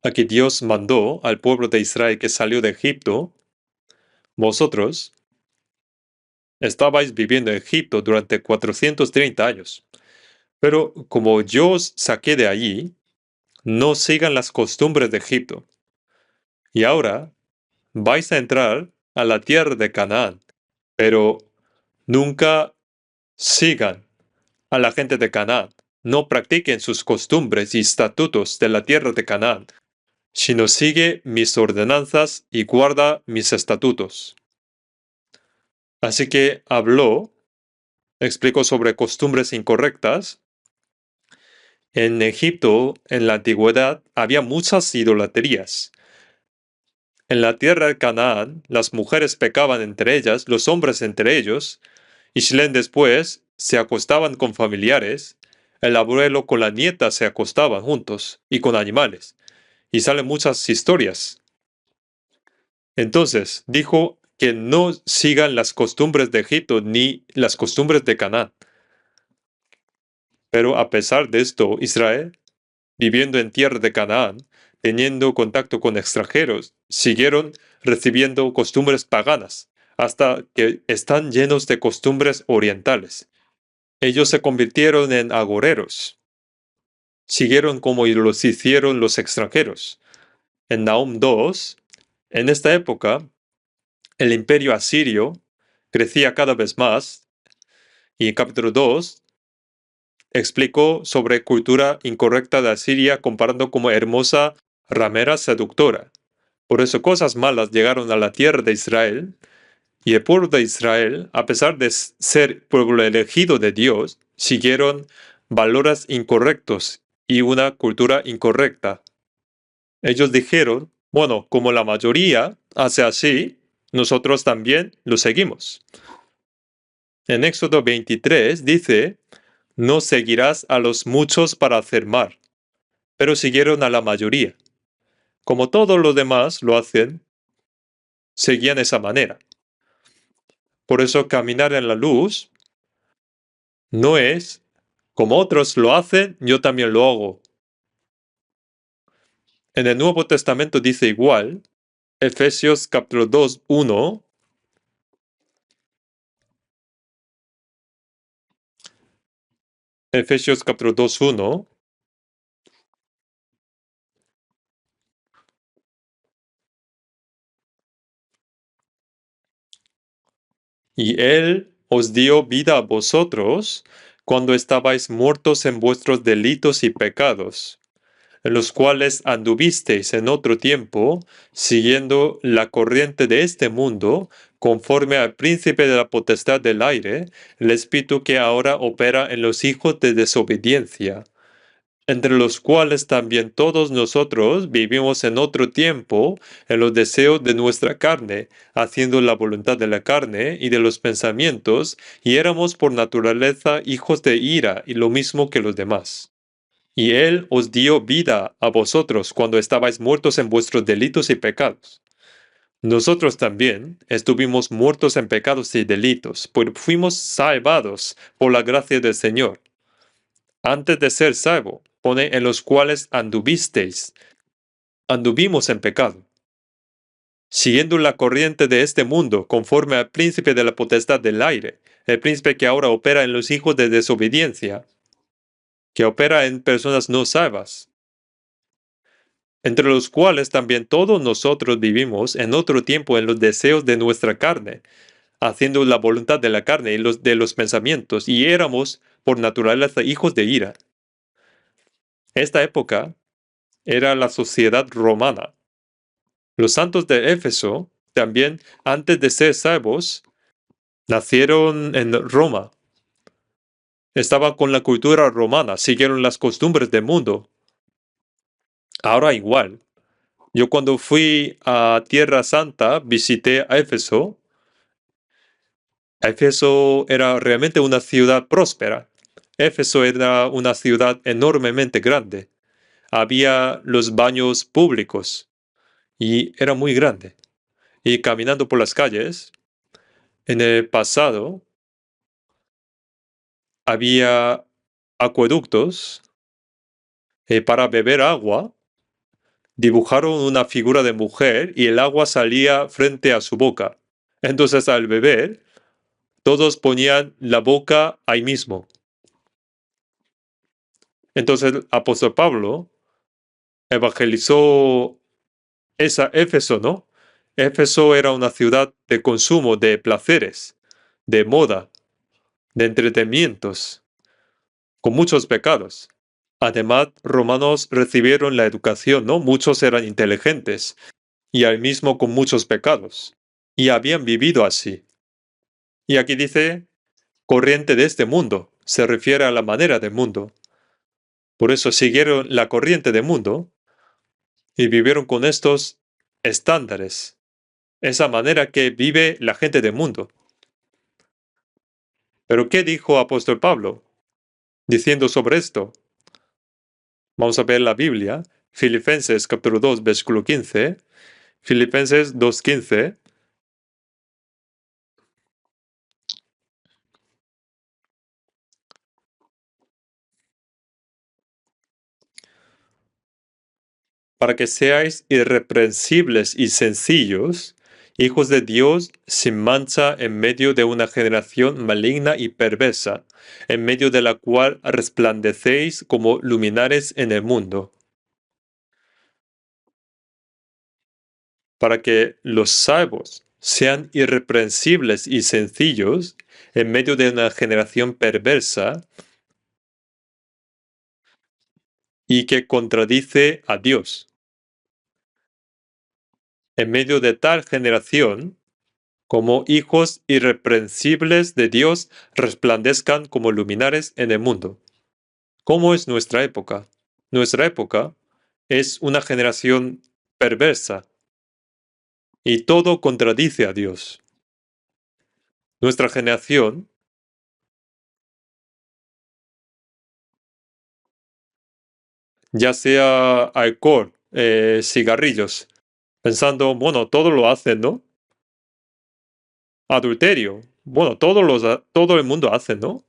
Aquí Dios mandó al pueblo de Israel que salió de Egipto, vosotros estabais viviendo en Egipto durante 430 años, pero como yo os saqué de allí, no sigan las costumbres de Egipto. Y ahora vais a entrar a la tierra de Canaán, pero nunca sigan a la gente de Canaán. No practiquen sus costumbres y estatutos de la tierra de Canaán, sino sigue mis ordenanzas y guarda mis estatutos. Así que explicó sobre costumbres incorrectas. En Egipto, en la antigüedad, había muchas idolatrías. En la tierra de Canaán, las mujeres pecaban entre ellas, los hombres entre ellos, y Shlem después se acostaban con familiares, el abuelo con la nieta se acostaban juntos, y con animales. Y salen muchas historias. Entonces, dijo que no sigan las costumbres de Egipto ni las costumbres de Canaán. Pero a pesar de esto, Israel, viviendo en tierra de Canaán, teniendo contacto con extranjeros, siguieron recibiendo costumbres paganas, hasta que están llenos de costumbres orientales. Ellos se convirtieron en agoreros, siguieron como los hicieron los extranjeros. En Nahum 2, en esta época, el imperio asirio crecía cada vez más, y en capítulo 2 explicó sobre cultura incorrecta de Asiria comparando como hermosa ramera seductora. Por eso cosas malas llegaron a la tierra de Israel, y el pueblo de Israel, a pesar de ser pueblo elegido de Dios, siguieron valores incorrectos y una cultura incorrecta. Ellos dijeron, bueno, como la mayoría hace así, nosotros también lo seguimos. En Éxodo 23 dice, no seguirás a los muchos para hacer mal, pero siguieron a la mayoría. Como todos los demás lo hacen, seguían esa manera. Por eso caminar en la luz no es, como otros lo hacen, yo también lo hago. En el Nuevo Testamento dice igual, Efesios capítulo 2, 1, Efesios capítulo 2, 1, y él os dio vida a vosotros cuando estabais muertos en vuestros delitos y pecados, en los cuales anduvisteis en otro tiempo, siguiendo la corriente de este mundo, conforme al príncipe de la potestad del aire, el espíritu que ahora opera en los hijos de desobediencia, entre los cuales también todos nosotros vivimos en otro tiempo en los deseos de nuestra carne, haciendo la voluntad de la carne y de los pensamientos, y éramos por naturaleza hijos de ira y lo mismo que los demás. Y Él os dio vida a vosotros cuando estabais muertos en vuestros delitos y pecados. Nosotros también estuvimos muertos en pecados y delitos, pues fuimos salvados por la gracia del Señor. Antes de ser salvo, pone en los cuales anduvisteis. Anduvimos en pecado, siguiendo la corriente de este mundo, conforme al príncipe de la potestad del aire, el príncipe que ahora opera en los hijos de desobediencia, que opera en personas no salvas, entre los cuales también todos nosotros vivimos en otro tiempo en los deseos de nuestra carne, haciendo la voluntad de la carne y de los pensamientos, y éramos por naturaleza hijos de ira. Esta época era la sociedad romana. Los santos de Éfeso, también antes de ser salvos, nacieron en Roma. Estaban con la cultura romana, siguieron las costumbres del mundo. Ahora igual. Yo cuando fui a Tierra Santa, visité a Éfeso. Éfeso era realmente una ciudad próspera. Éfeso era una ciudad enormemente grande. Había los baños públicos y era muy grande. Y caminando por las calles, en el pasado había acueductos para beber agua. Dibujaron una figura de mujer y el agua salía frente a su boca. Entonces al beber, todos ponían la boca ahí mismo. Entonces el apóstol Pablo evangelizó esa Éfeso, ¿no? Éfeso era una ciudad de consumo, de placeres, de moda, de entretenimientos, con muchos pecados. Además, romanos recibieron la educación, ¿no? Muchos eran inteligentes y al mismo con muchos pecados. Y habían vivido así. Y aquí dice, corriente de este mundo, se refiere a la manera del mundo. Por eso siguieron la corriente del mundo y vivieron con estos estándares, esa manera que vive la gente del mundo. Pero ¿qué dijo apóstol Pablo diciendo sobre esto? Vamos a ver la Biblia, Filipenses capítulo 2, versículo 15, Filipenses 2:15. Para que seáis irreprensibles y sencillos, hijos de Dios sin mancha en medio de una generación maligna y perversa, en medio de la cual resplandecéis como luminares en el mundo. Para que los salvos sean irreprensibles y sencillos en medio de una generación perversa y que contradice a Dios. En medio de tal generación, como hijos irreprensibles de Dios, resplandezcan como luminares en el mundo. ¿Cómo es nuestra época? Nuestra época es una generación perversa y todo contradice a Dios. Nuestra generación ya sea alcohol, cigarrillos, pensando, bueno, todo lo hacen, ¿no? Adulterio, bueno, todo el mundo hace, ¿no?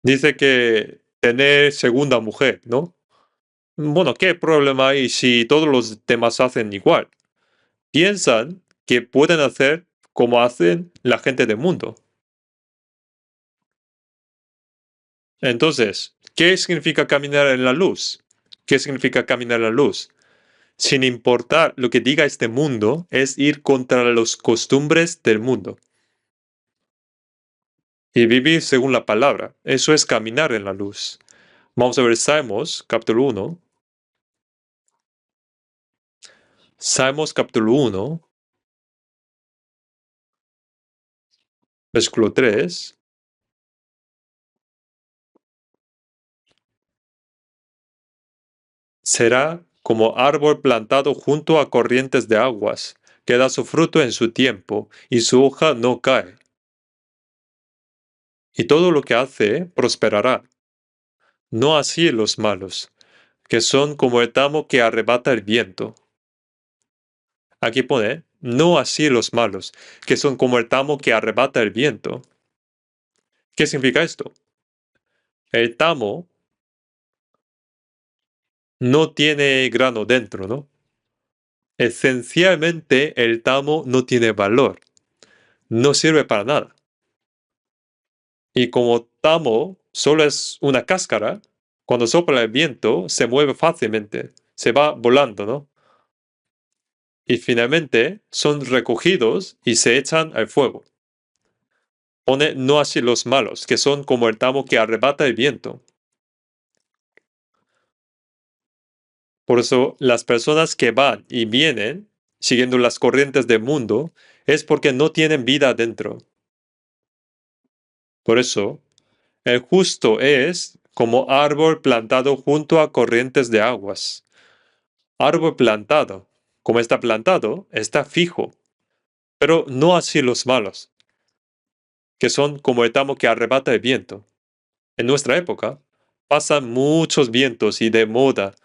Dice que tener segunda mujer, ¿no? Bueno, ¿qué problema hay si todos los demás hacen igual? Piensan que pueden hacer como hacen la gente del mundo. Entonces, ¿qué significa caminar en la luz? ¿Qué significa caminar en la luz? sin importar lo que diga este mundo, es ir contra las costumbres del mundo. Y vivir según la palabra. Eso es caminar en la luz. Vamos a ver Salmos, capítulo 1. Salmos, capítulo 1, versículo 3. Será como árbol plantado junto a corrientes de aguas, que da su fruto en su tiempo, y su hoja no cae. Y todo lo que hace prosperará. No así los malos, que son como el tamo que arrebata el viento. Aquí pone, no así los malos, que son como el tamo que arrebata el viento. ¿Qué significa esto? El tamo no tiene grano dentro, ¿no? Esencialmente el tamo no tiene valor, no sirve para nada. Y como tamo solo es una cáscara, cuando sopla el viento se mueve fácilmente, se va volando, ¿no? Y finalmente son recogidos y se echan al fuego. Pone no así los malos, que son como el tamo que arrebata el viento. Por eso las personas que van y vienen siguiendo las corrientes del mundo es porque no tienen vida dentro. Por eso, el justo es como árbol plantado junto a corrientes de aguas. Árbol plantado, como está plantado, está fijo, pero no así los malos, que son como el tamo que arrebata el viento. En nuestra época, pasan muchos vientos y de moda,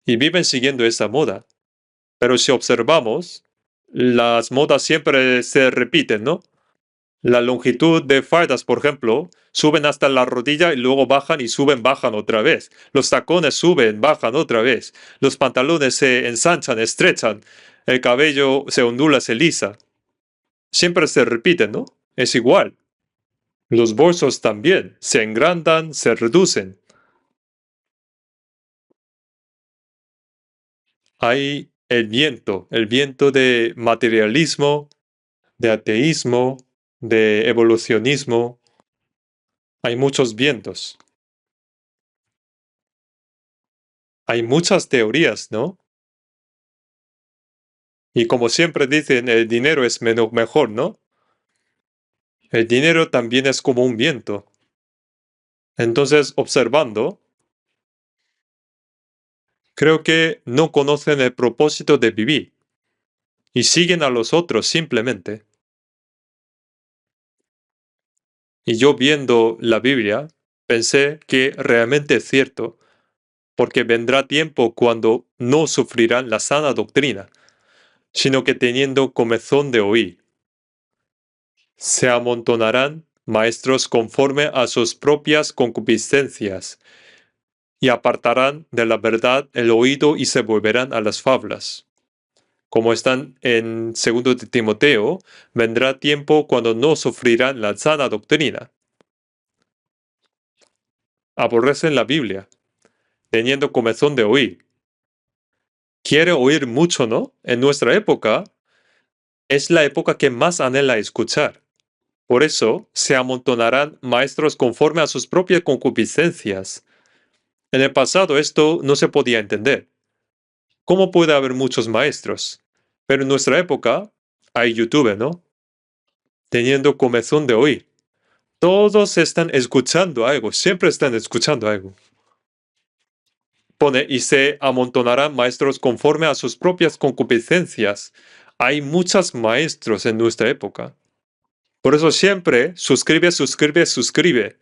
y viven siguiendo esa moda. Pero si observamos, las modas siempre se repiten, ¿no? La longitud de faldas, por ejemplo, suben hasta la rodilla y luego bajan y suben, bajan otra vez. Los tacones suben, bajan otra vez. Los pantalones se ensanchan, estrechan. El cabello se ondula, se lisa. Siempre se repiten, ¿no? Es igual. Los bolsos también se engrandan, se reducen. Hay el viento de materialismo, de ateísmo, de evolucionismo. Hay muchos vientos. Hay muchas teorías, ¿no? Y como siempre dicen, el dinero es mejor, ¿no? El dinero también es como un viento. Entonces, observando, creo que no conocen el propósito de vivir y siguen a los otros simplemente. Y yo viendo la Biblia, pensé que realmente es cierto, porque vendrá tiempo cuando no sufrirán la sana doctrina, sino que teniendo comezón de oír, se amontonarán maestros conforme a sus propias concupiscencias, y apartarán de la verdad el oído y se volverán a las fábulas. Como están en 2 de Timoteo, vendrá tiempo cuando no sufrirán la sana doctrina. Aborrecen la Biblia, teniendo comezón de oír. Quiere oír mucho, ¿no? En nuestra época, es la época que más anhela escuchar. Por eso se amontonarán maestros conforme a sus propias concupiscencias. En el pasado esto no se podía entender. ¿Cómo puede haber muchos maestros? Pero en nuestra época hay YouTube, ¿no? Teniendo comezón de oír. Todos están escuchando algo, siempre están escuchando algo. Pone, y se amontonarán maestros conforme a sus propias concupiscencias. Hay muchos maestros en nuestra época. Por eso siempre suscribe, suscribe, suscribe.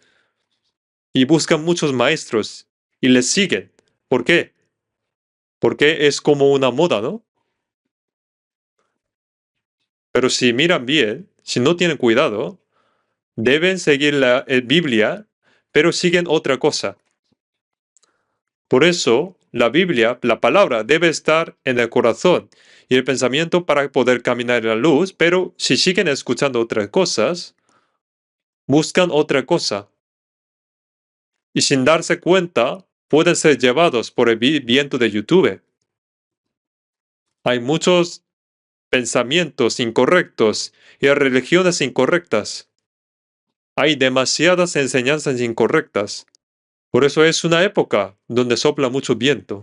Y buscan muchos maestros y les siguen. ¿Por qué? Porque es como una moda, ¿no? Pero si miran bien, si no tienen cuidado, deben seguir la Biblia, pero siguen otra cosa. Por eso, la Biblia, la palabra, debe estar en el corazón y el pensamiento para poder caminar en la luz, pero si siguen escuchando otras cosas, buscan otra cosa. Y sin darse cuenta, pueden ser llevados por el viento de YouTube. Hay muchos pensamientos incorrectos y religiones incorrectas. Hay demasiadas enseñanzas incorrectas. Por eso es una época donde sopla mucho viento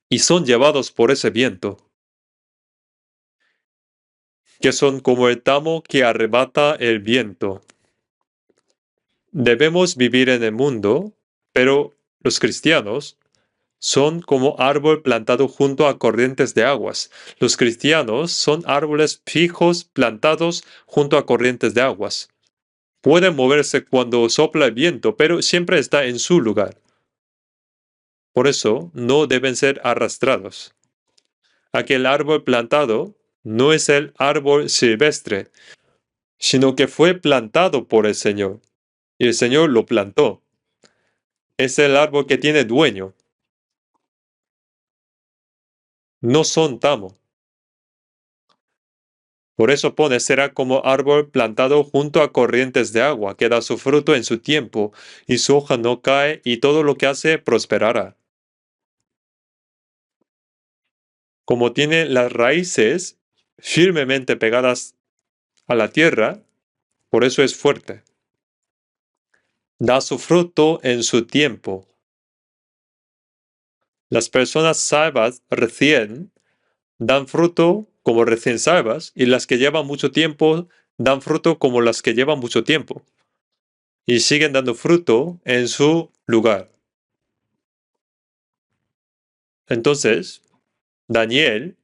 y son llevados por ese viento, que son como el tamo que arrebata el viento. Debemos vivir en el mundo, pero los cristianos son como árbol plantado junto a corrientes de aguas. Los cristianos son árboles fijos plantados junto a corrientes de aguas. Pueden moverse cuando sopla el viento, pero siempre está en su lugar. Por eso no deben ser arrastrados. Aquel árbol plantado no es el árbol silvestre, sino que fue plantado por el Señor. Y el Señor lo plantó. Es el árbol que tiene dueño. No son tamo. Por eso pone será como árbol plantado junto a corrientes de agua, que da su fruto en su tiempo, y su hoja no cae, y todo lo que hace prosperará. Como tiene las raíces firmemente pegadas a la tierra, por eso es fuerte. Da su fruto en su tiempo. Las personas salvas recién dan fruto como recién salvas, y las que llevan mucho tiempo dan fruto como las que llevan mucho tiempo. Y siguen dando fruto en su lugar. Entonces, Daniel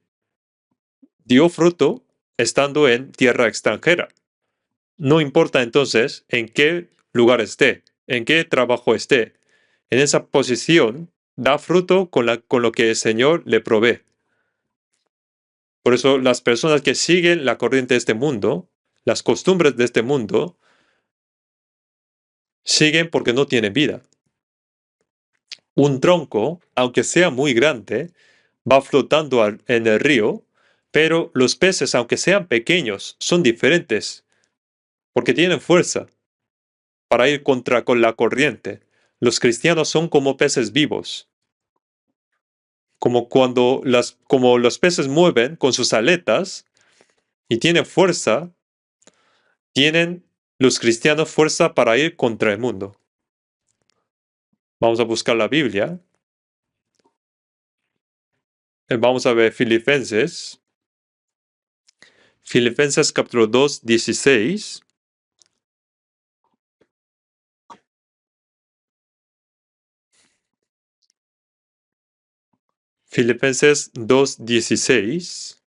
dio fruto estando en tierra extranjera. No importa entonces en qué lugar esté, en qué trabajo esté. En esa posición da fruto con lo que el Señor le provee. Por eso las personas que siguen la corriente de este mundo, las costumbres de este mundo, siguen porque no tienen vida. Un tronco, aunque sea muy grande, va flotando en el río, pero los peces, aunque sean pequeños, son diferentes, porque tienen fuerza para ir contra con la corriente. Los cristianos son como peces vivos, como los peces mueven con sus aletas y tienen fuerza, tienen los cristianos fuerza para ir contra el mundo. Vamos a buscar la Biblia. Vamos a ver Filipenses capítulo 2, 16. Filipenses 2, 16.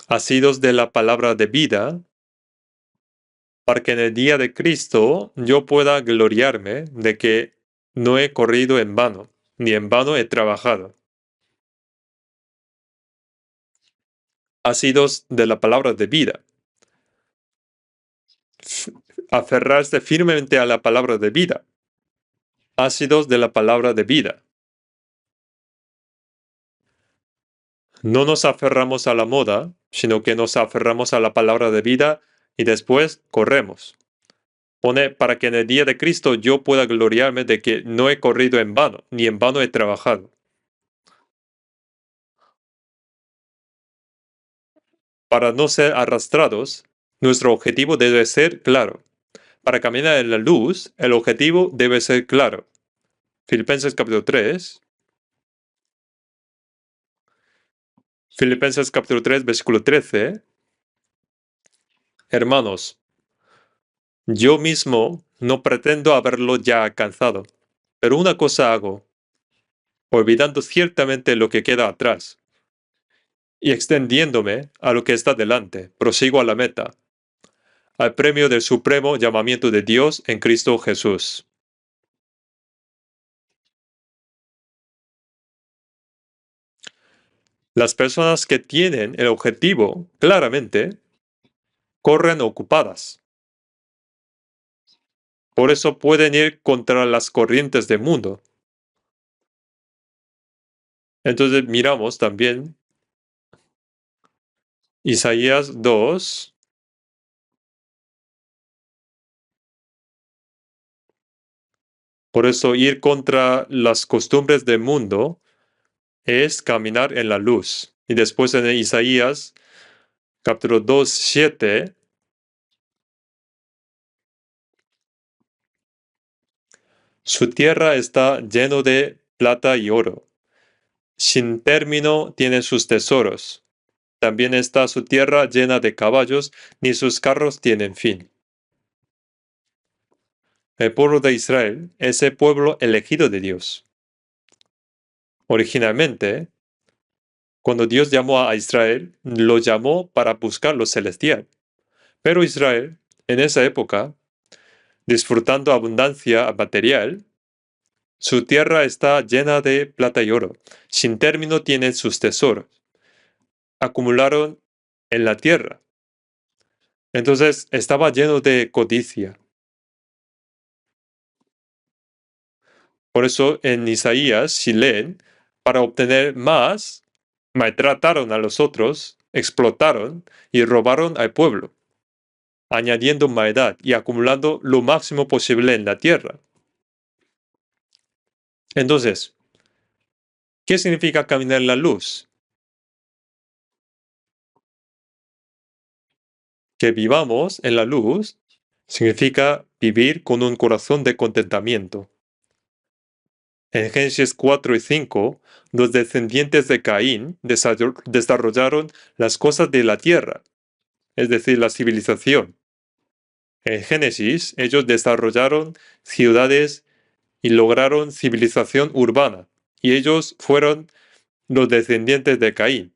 Asidos de la palabra de vida, para que en el día de Cristo yo pueda gloriarme de que no he corrido en vano, ni en vano he trabajado. Asidos de la palabra de vida. Aferrarse firmemente a la palabra de vida. Ácidos de la palabra de vida. No nos aferramos a la moda, sino que nos aferramos a la palabra de vida y después corremos. Pone para que en el día de Cristo yo pueda gloriarme de que no he corrido en vano, ni en vano he trabajado. Para no ser arrastrados, nuestro objetivo debe ser claro. Para caminar en la luz, el objetivo debe ser claro. Filipenses capítulo 3. Filipenses capítulo 3, versículo 13. Hermanos, yo mismo no pretendo haberlo ya alcanzado, pero una cosa hago, olvidando ciertamente lo que queda atrás y extendiéndome a lo que está delante, prosigo a la meta, al premio del supremo llamamiento de Dios en Cristo Jesús. Las personas que tienen el objetivo claramente corren ocupadas. Por eso pueden ir contra las corrientes del mundo. Entonces miramos también Isaías 2. Por eso ir contra las costumbres del mundo es caminar en la luz. Y después en Isaías, capítulo 2, 7, su tierra está lleno de plata y oro. Sin término tiene sus tesoros. También está su tierra llena de caballos, ni sus carros tienen fin. El pueblo de Israel es el pueblo elegido de Dios. Originalmente, cuando Dios llamó a Israel, lo llamó para buscar lo celestial. Pero Israel, en esa época, disfrutando abundancia material, su tierra está llena de plata y oro. Sin término tiene sus tesoros. Acumularon en la tierra. Entonces estaba lleno de codicia. Por eso en Isaías, si leen, para obtener más, maltrataron a los otros, explotaron y robaron al pueblo, añadiendo maldad y acumulando lo máximo posible en la tierra. Entonces, ¿qué significa caminar en la luz? Que vivamos en la luz significa vivir con un corazón de contentamiento. En Génesis 4 y 5, los descendientes de Caín desarrollaron las cosas de la tierra, es decir, la civilización. En Génesis, ellos desarrollaron ciudades y lograron civilización urbana, y ellos fueron los descendientes de Caín.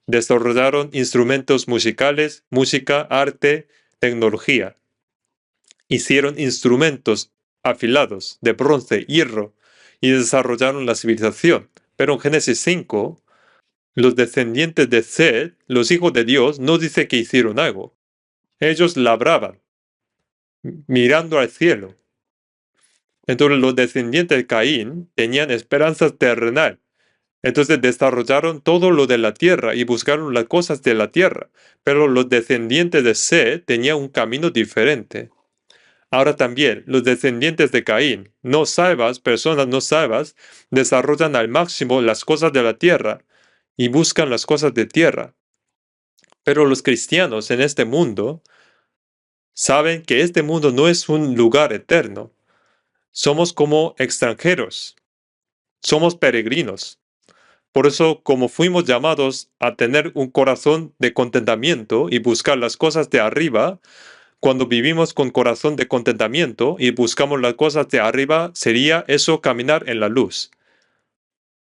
Desarrollaron instrumentos musicales, música, arte, tecnología. Hicieron instrumentos afilados de bronce, hierro, y desarrollaron la civilización. Pero en Génesis 5, los descendientes de Seth, los hijos de Dios, no dice que hicieron algo. Ellos labraban, mirando al cielo. Entonces los descendientes de Caín tenían esperanzas terrenal. Entonces desarrollaron todo lo de la tierra y buscaron las cosas de la tierra. Pero los descendientes de Seth tenían un camino diferente. Ahora también, los descendientes de Caín, no salvas, personas no salvas, desarrollan al máximo las cosas de la tierra y buscan las cosas de tierra. Pero los cristianos en este mundo saben que este mundo no es un lugar eterno. Somos como extranjeros, somos peregrinos. Por eso, como fuimos llamados a tener un corazón de contentamiento y buscar las cosas de arriba, cuando vivimos con corazón de contentamiento y buscamos las cosas de arriba, sería eso caminar en la luz.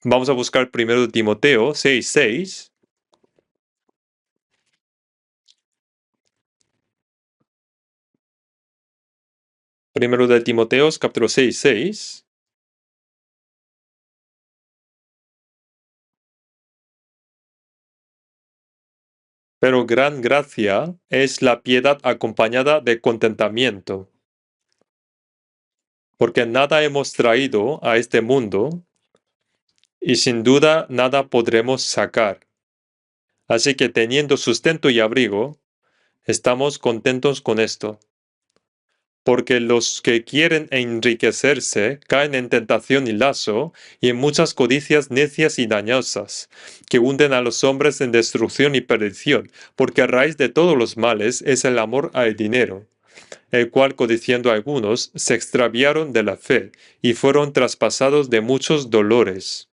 Vamos a buscar primero Timoteo 6:6. Primero de Timoteo, capítulo 6:6. Pero gran gracia es la piedad acompañada de contentamiento, porque nada hemos traído a este mundo y sin duda nada podremos sacar. Así que teniendo sustento y abrigo, estamos contentos con esto. Porque los que quieren enriquecerse caen en tentación y lazo y en muchas codicias necias y dañosas, que hunden a los hombres en destrucción y perdición, porque a raíz de todos los males es el amor al dinero, el cual codiciando algunos se extraviaron de la fe y fueron traspasados de muchos dolores.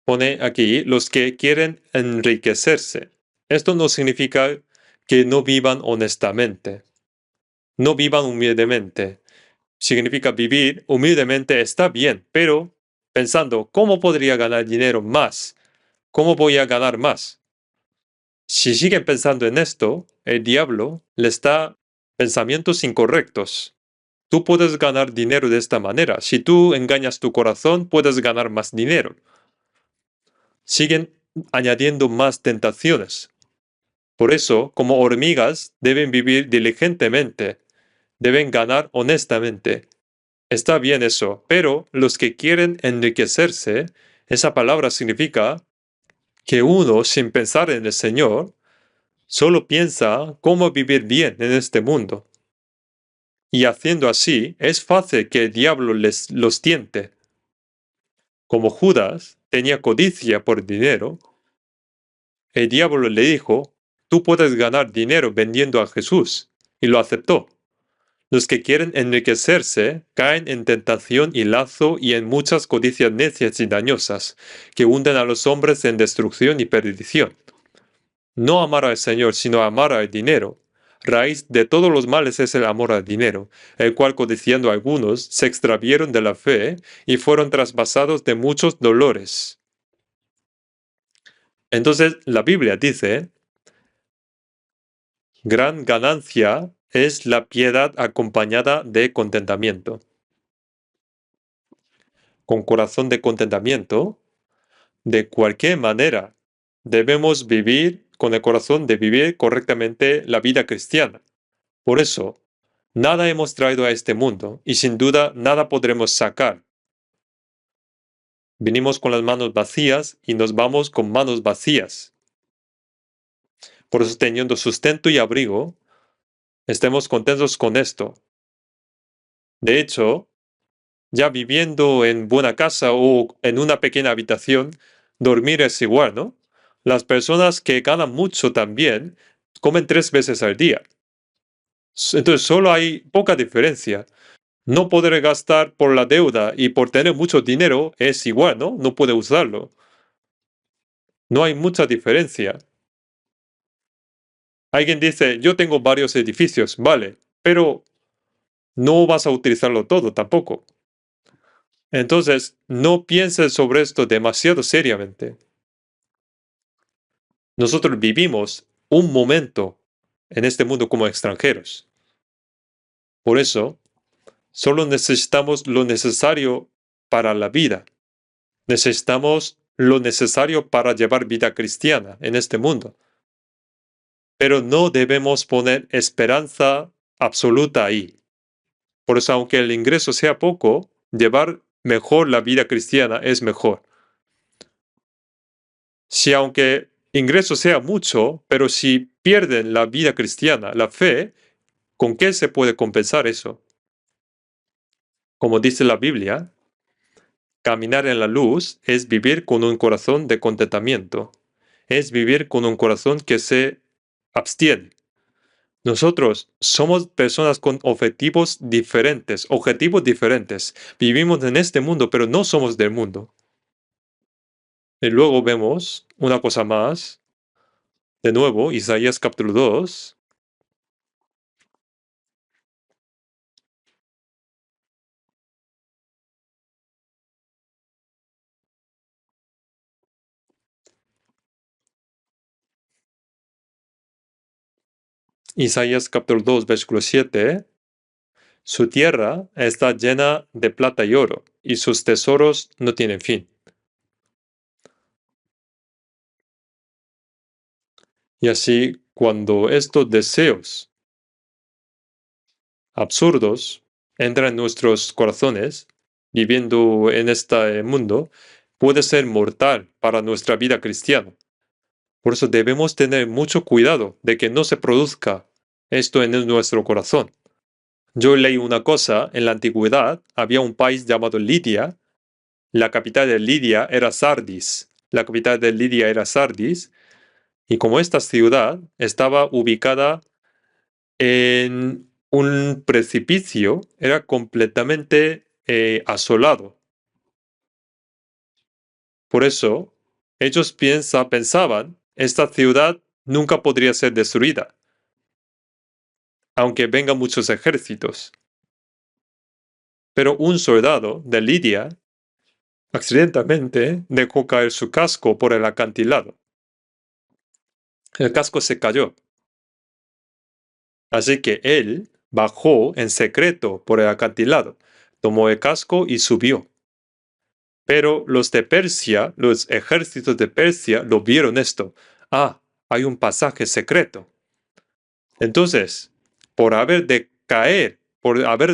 Pone aquí los que quieren enriquecerse. Esto no significa que no vivan honestamente, no vivan humildemente. Significa vivir humildemente está bien, pero pensando, ¿cómo podría ganar dinero más? ¿Cómo voy a ganar más? Si siguen pensando en esto, el diablo les da pensamientos incorrectos. Tú puedes ganar dinero de esta manera. Si tú engañas tu corazón, puedes ganar más dinero. Siguen añadiendo más tentaciones. Por eso, como hormigas, deben vivir diligentemente, deben ganar honestamente. Está bien eso, pero los que quieren enriquecerse, esa palabra significa que uno, sin pensar en el Señor, solo piensa cómo vivir bien en este mundo. Y haciendo así, es fácil que el diablo los tiente. Como Judas tenía codicia por dinero, el diablo le dijo, tú puedes ganar dinero vendiendo a Jesús, y lo aceptó. Los que quieren enriquecerse caen en tentación y lazo y en muchas codicias necias y dañosas, que hunden a los hombres en destrucción y perdición. No amar al Señor, sino amar al dinero. Raíz de todos los males es el amor al dinero, el cual codiciando algunos se extravieron de la fe y fueron traspasados de muchos dolores. Entonces la Biblia dice, gran ganancia es la piedad acompañada de contentamiento. Con corazón de contentamiento, de cualquier manera, debemos vivir con el corazón de vivir correctamente la vida cristiana. Por eso, nada hemos traído a este mundo y sin duda nada podremos sacar. Vinimos con las manos vacías y nos vamos con manos vacías. Por eso, teniendo sustento y abrigo, estemos contentos con esto. De hecho, ya viviendo en buena casa o en una pequeña habitación, dormir es igual, ¿no? Las personas que ganan mucho también comen 3 veces al día. Entonces solo hay poca diferencia. No poder gastar por la deuda y por tener mucho dinero es igual, ¿no? No puede usarlo. No hay mucha diferencia. Alguien dice, yo tengo varios edificios, vale, pero no vas a utilizarlo todo tampoco. Entonces, no pienses sobre esto demasiado seriamente. Nosotros vivimos un momento en este mundo como extranjeros. Por eso, solo necesitamos lo necesario para la vida. Necesitamos lo necesario para llevar vida cristiana en este mundo. Pero no debemos poner esperanza absoluta ahí. Por eso, aunque el ingreso sea poco, llevar mejor la vida cristiana es mejor. Si aunque ingreso sea mucho, pero si pierden la vida cristiana, la fe, ¿con qué se puede compensar eso? Como dice la Biblia, caminar en la luz es vivir con un corazón de contentamiento. Es vivir con un corazón que se abstiene. Nosotros somos personas con objetivos diferentes. Vivimos en este mundo, pero no somos del mundo. Y luego vemos una cosa más. De nuevo, Isaías capítulo 2. Isaías capítulo 2, versículo 7. Su tierra está llena de plata y oro, y sus tesoros no tienen fin. Y así, cuando estos deseos absurdos entran en nuestros corazones, viviendo en este mundo, puede ser mortal para nuestra vida cristiana. Por eso debemos tener mucho cuidado de que no se produzca esto en nuestro corazón. Yo leí una cosa, en la antigüedad había un país llamado Lidia. La capital de Lidia era Sardis. Y como esta ciudad estaba ubicada en un precipicio, era completamente asolado. Por eso, ellos pensaban, esta ciudad nunca podría ser destruida, aunque vengan muchos ejércitos. Pero un soldado de Lidia accidentalmente dejó caer su casco por el acantilado. El casco se cayó. Así que él bajó en secreto por el acantilado, tomó el casco y subió. Pero los de Persia, los ejércitos de Persia, lo vieron esto. Ah, hay un pasaje secreto. Entonces, por haber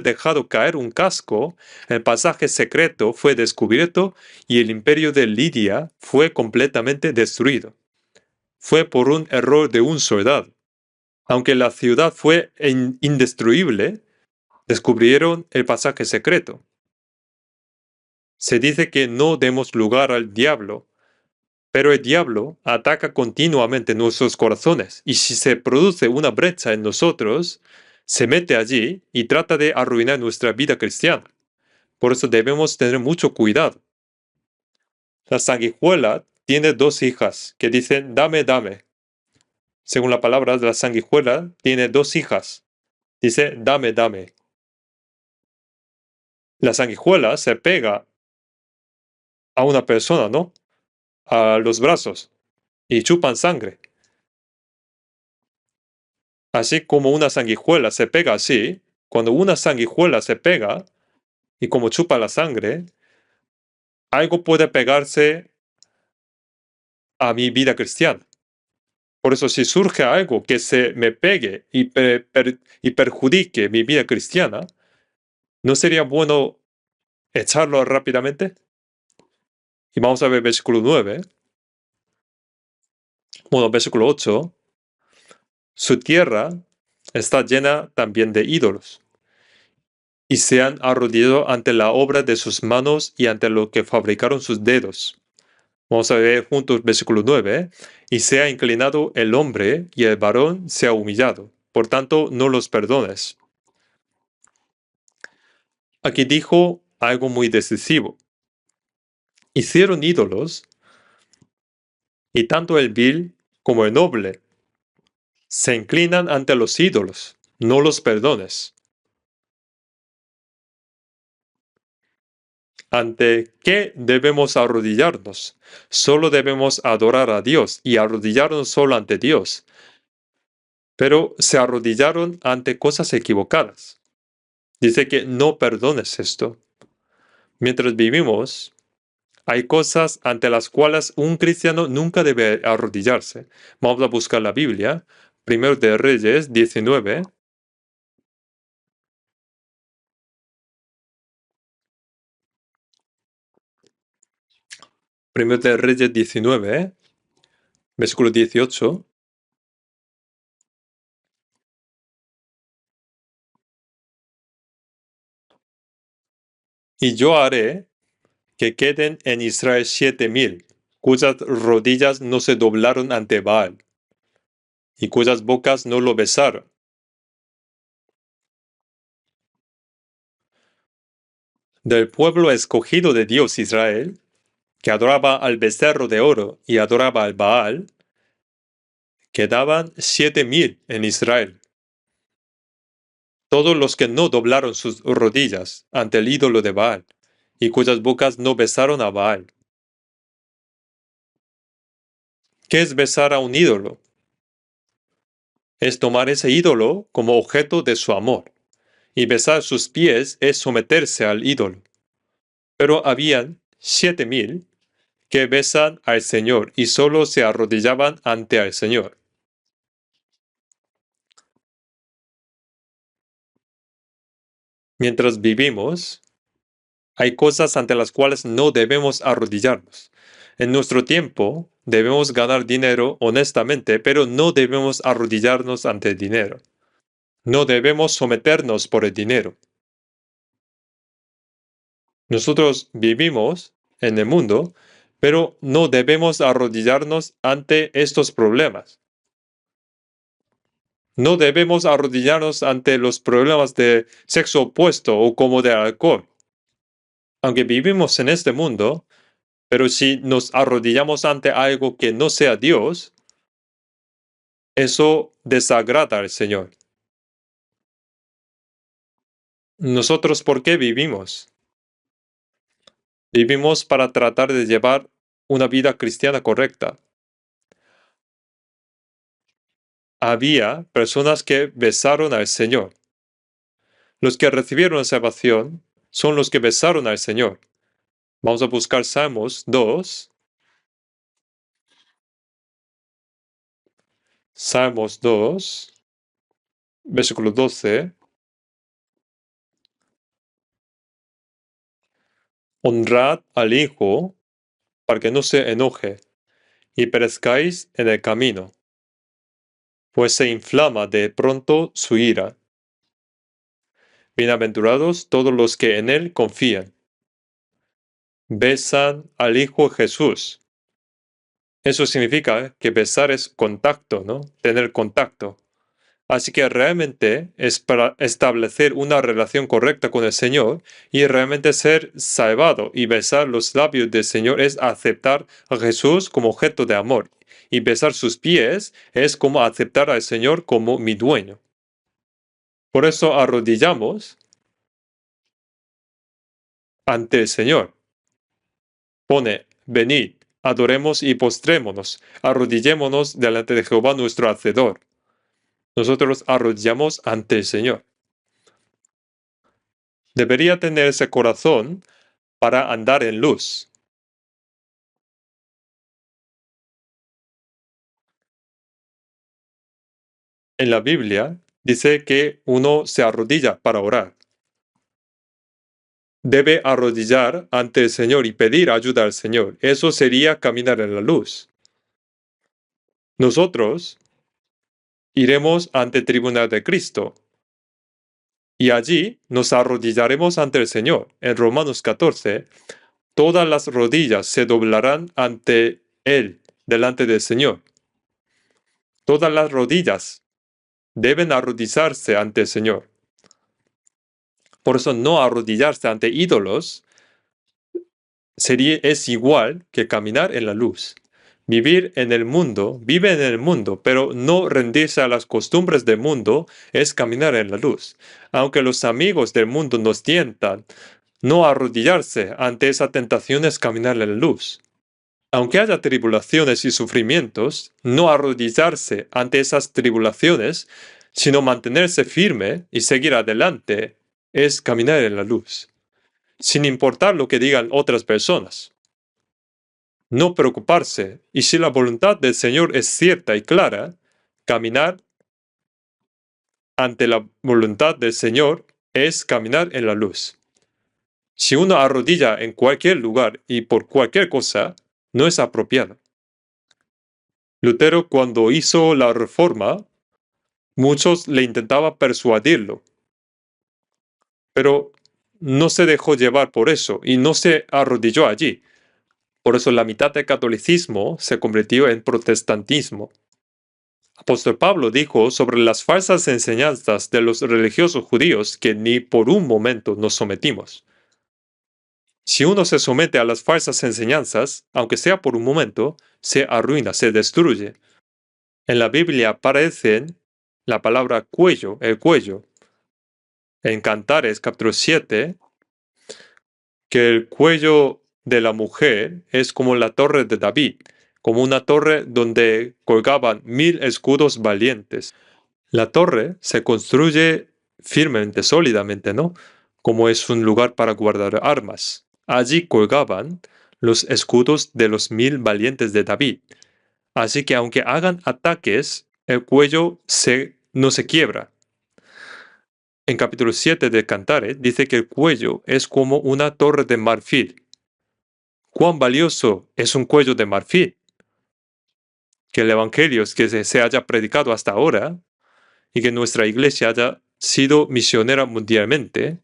dejado caer un casco, el pasaje secreto fue descubierto y el imperio de Lidia fue completamente destruido. Fue por un error de un soldado. Aunque la ciudad fue indestruible, descubrieron el pasaje secreto. Se dice que no demos lugar al diablo, pero el diablo ataca continuamente nuestros corazones y si se produce una brecha en nosotros, se mete allí y trata de arruinar nuestra vida cristiana. Por eso debemos tener mucho cuidado. La sanguijuela tiene dos hijas que dicen dame, dame. Según la palabra de la sanguijuela, tiene dos hijas. Dice dame, dame. La sanguijuela se pega a una persona, ¿no? A los brazos y chupan sangre. Así como una sanguijuela se pega así, cuando una sanguijuela se pega y como chupa la sangre, algo puede pegarse a mi vida cristiana. Por eso si surge algo que se me pegue y perjudique mi vida cristiana, ¿no sería bueno echarlo rápidamente? Y vamos a ver versículo 9. Bueno, versículo 8. Su tierra está llena también de ídolos, y se han arrodillado ante la obra de sus manos y ante lo que fabricaron sus dedos. Vamos a ver juntos versículo 9. Y se ha inclinado el hombre y el varón se ha humillado. Por tanto, no los perdones. Aquí dijo algo muy decisivo. Hicieron ídolos y tanto el vil como el noble se inclinan ante los ídolos. No los perdones. ¿Ante qué debemos arrodillarnos? Solo debemos adorar a Dios y arrodillarnos solo ante Dios. Pero se arrodillaron ante cosas equivocadas. Dice que no perdones esto. Mientras vivimos, hay cosas ante las cuales un cristiano nunca debe arrodillarse. Vamos a buscar la Biblia. Primero de Reyes 19. Primero de Reyes 19, versículo 18. Y yo haré que queden en Israel 7,000, cuyas rodillas no se doblaron ante Baal, y cuyas bocas no lo besaron. Del pueblo escogido de Dios Israel, que adoraba al becerro de oro y adoraba al Baal, quedaban 7,000 en Israel. Todos los que no doblaron sus rodillas ante el ídolo de Baal, y cuyas bocas no besaron a Baal. ¿Qué es besar a un ídolo? Es tomar ese ídolo como objeto de su amor, y besar sus pies es someterse al ídolo. Pero habían 7,000 que besan al Señor y solo se arrodillaban ante el Señor. Mientras vivimos, hay cosas ante las cuales no debemos arrodillarnos. En nuestro tiempo debemos ganar dinero honestamente, pero no debemos arrodillarnos ante el dinero. No debemos someternos por el dinero. Nosotros vivimos en el mundo, pero no debemos arrodillarnos ante estos problemas. No debemos arrodillarnos ante los problemas de sexo opuesto o como de alcohol. Aunque vivimos en este mundo, pero si nos arrodillamos ante algo que no sea Dios, eso desagrada al Señor. ¿Nosotros por qué vivimos? Vivimos para tratar de llevar una vida cristiana correcta. Había personas que besaron al Señor. Los que recibieron la salvación son los que besaron al Señor. Vamos a buscar Salmos 2. Salmos 2, versículo 12. Honrad al Hijo para que no se enoje y perezcáis en el camino, pues se inflama de pronto su ira. Bienaventurados todos los que en Él confían. Besan al Hijo Jesús. Eso significa que besar es contacto, ¿no? Tener contacto. Así que realmente es para establecer una relación correcta con el Señor y realmente ser salvado y besar los labios del Señor es aceptar a Jesús como objeto de amor. Y besar sus pies es como aceptar al Señor como mi dueño. Por eso arrodillamos ante el Señor. Pone, venid, adoremos y postrémonos, arrodillémonos delante de Jehová nuestro Hacedor. Nosotros arrodillamos ante el Señor. Debería tener ese corazón para andar en luz. En la Biblia dice que uno se arrodilla para orar. Debe arrodillar ante el Señor y pedir ayuda al Señor. Eso sería caminar en la luz. Nosotros iremos ante el tribunal de Cristo y allí nos arrodillaremos ante el Señor. En Romanos 14, todas las rodillas se doblarán ante Él, delante del Señor. Todas las rodillas deben arrodillarse ante el Señor. Por eso no arrodillarse ante ídolos es igual que caminar en la luz. Vive en el mundo, pero no rendirse a las costumbres del mundo es caminar en la luz. Aunque los amigos del mundo nos tientan, no arrodillarse ante esa tentación es caminar en la luz. Aunque haya tribulaciones y sufrimientos, no arrodillarse ante esas tribulaciones, sino mantenerse firme y seguir adelante, es caminar en la luz, sin importar lo que digan otras personas. No preocuparse, y si la voluntad del Señor es cierta y clara, caminar ante la voluntad del Señor es caminar en la luz. Si uno arrodilla en cualquier lugar y por cualquier cosa, no es apropiado. Lutero, cuando hizo la reforma, muchos le intentaban persuadirlo, pero no se dejó llevar por eso y no se arrodilló allí. Por eso la mitad del catolicismo se convirtió en protestantismo. Apóstol Pablo dijo sobre las falsas enseñanzas de los religiosos judíos que ni por un momento nos sometimos. Si uno se somete a las falsas enseñanzas, aunque sea por un momento, se arruina, se destruye. En la Biblia aparecen la palabra cuello, el cuello. En Cantares capítulo 7, que el cuello de la mujer es como la torre de David, como una torre donde colgaban 1000 escudos valientes. La torre se construye firmemente, sólidamente, ¿no? Como es un lugar para guardar armas. Allí colgaban los escudos de los 1000 valientes de David. Así que aunque hagan ataques, el cuello no se quiebra. En capítulo 7 de Cantares dice que el cuello es como una torre de marfil. ¿Cuán valioso es un cuello de marfil? Que el evangelio que se haya predicado hasta ahora y que nuestra iglesia haya sido misionera mundialmente,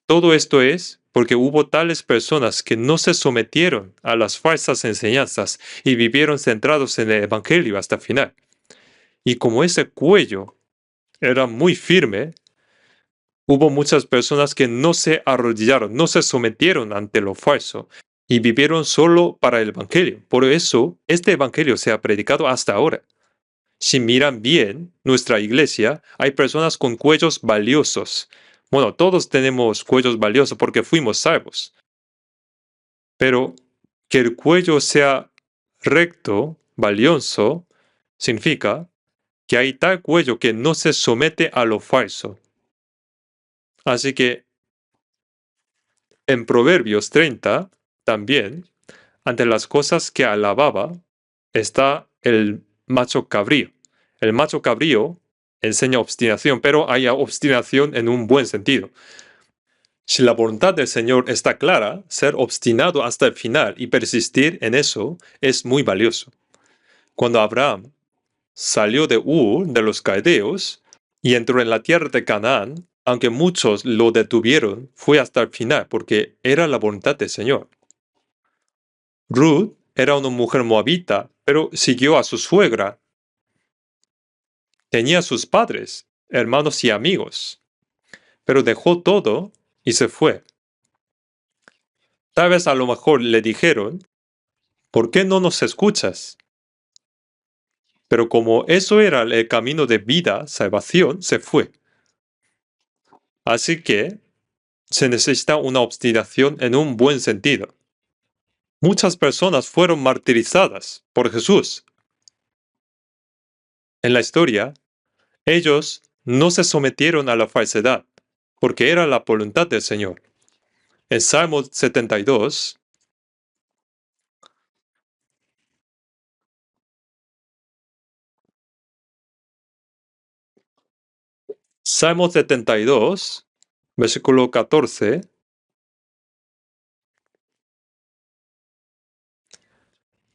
todo esto es porque hubo tales personas que no se sometieron a las falsas enseñanzas y vivieron centrados en el evangelio hasta el final. Y como ese cuello era muy firme, hubo muchas personas que no se arrodillaron, no se sometieron ante lo falso y vivieron solo para el evangelio. Por eso, este evangelio se ha predicado hasta ahora. Si miran bien nuestra iglesia, hay personas con cuellos valiosos. Bueno, todos tenemos cuellos valiosos porque fuimos salvos. Pero que el cuello sea recto, valioso, significa que hay tal cuello que no se somete a lo falso. Así que en Proverbios 30, también, ante las cosas que alababa, está el macho cabrío. El macho cabrío enseña obstinación, pero hay obstinación en un buen sentido. Si la voluntad del Señor está clara, ser obstinado hasta el final y persistir en eso es muy valioso. Cuando Abraham salió de Ur, de los caldeos, y entró en la tierra de Canaán, aunque muchos lo detuvieron, fue hasta el final porque era la voluntad del Señor. Ruth era una mujer moabita, pero siguió a su suegra. Tenía sus padres, hermanos y amigos, pero dejó todo y se fue. Tal vez a lo mejor le dijeron, ¿por qué no nos escuchas? Pero como eso era el camino de vida, salvación, se fue. Así que se necesita una obstinación en un buen sentido. Muchas personas fueron martirizadas por Jesús. En la historia, ellos no se sometieron a la falsedad, porque era la voluntad del Señor. En Salmo 72, Salmo 72, versículo 14,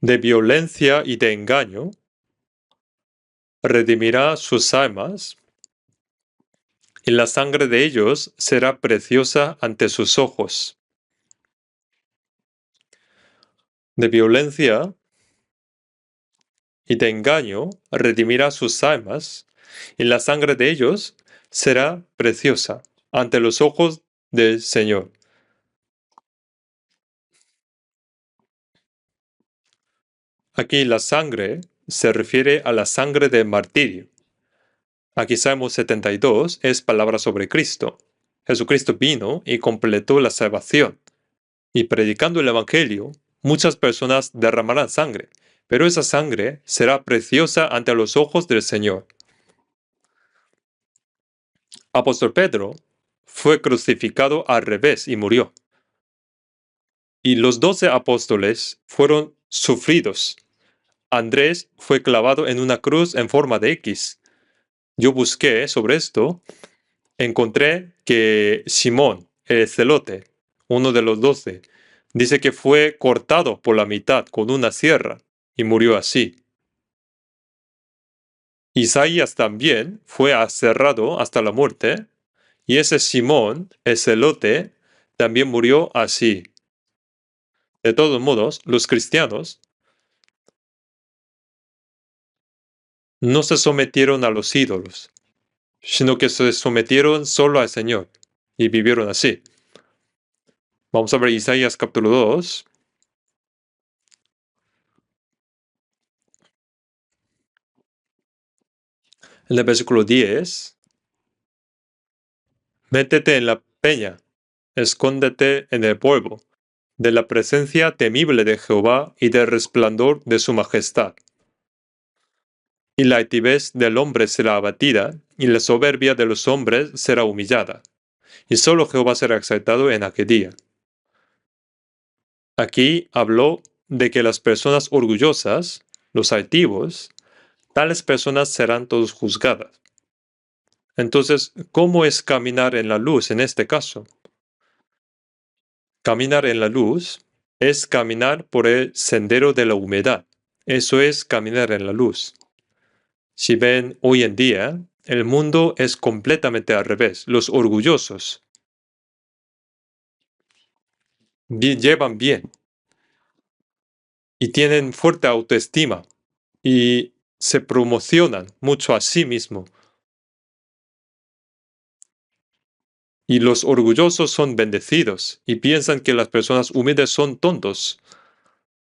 de violencia y de engaño, redimirá sus almas, y la sangre de ellos será preciosa ante sus ojos. De violencia y de engaño redimirá sus almas, y la sangre de ellos será preciosa ante los ojos del Señor. Aquí la sangre se refiere a la sangre de martirio. Aquí Salmo 72 es palabra sobre Cristo. Jesucristo vino y completó la salvación. Y predicando el Evangelio, muchas personas derramarán sangre, pero esa sangre será preciosa ante los ojos del Señor. Apóstol Pedro fue crucificado al revés y murió. Y los 12 apóstoles fueron sufridos. Andrés fue clavado en una cruz en forma de X. Yo busqué sobre esto, encontré que Simón, el celote, uno de los 12, dice que fue cortado por la mitad con una sierra y murió así. Isaías también fue aserrado hasta la muerte, y ese Simón, el celote, también murió así. De todos modos, los cristianos no se sometieron a los ídolos, sino que se sometieron solo al Señor y vivieron así. Vamos a ver Isaías capítulo 2. En el versículo 10. Métete en la peña, escóndete en el polvo, de la presencia temible de Jehová y del resplandor de su majestad. Y la altivez del hombre será abatida, y la soberbia de los hombres será humillada. Y solo Jehová será exaltado en aquel día. Aquí habló de que las personas orgullosas, los altivos, tales personas serán todos juzgadas. Entonces, ¿cómo es caminar en la luz en este caso? Caminar en la luz es caminar por el sendero de la humedad. Eso es caminar en la luz. Si ven hoy en día, el mundo es completamente al revés. Los orgullosos llevan bien y tienen fuerte autoestima y se promocionan mucho a sí mismos. Y los orgullosos son bendecidos y piensan que las personas humildes son tontos.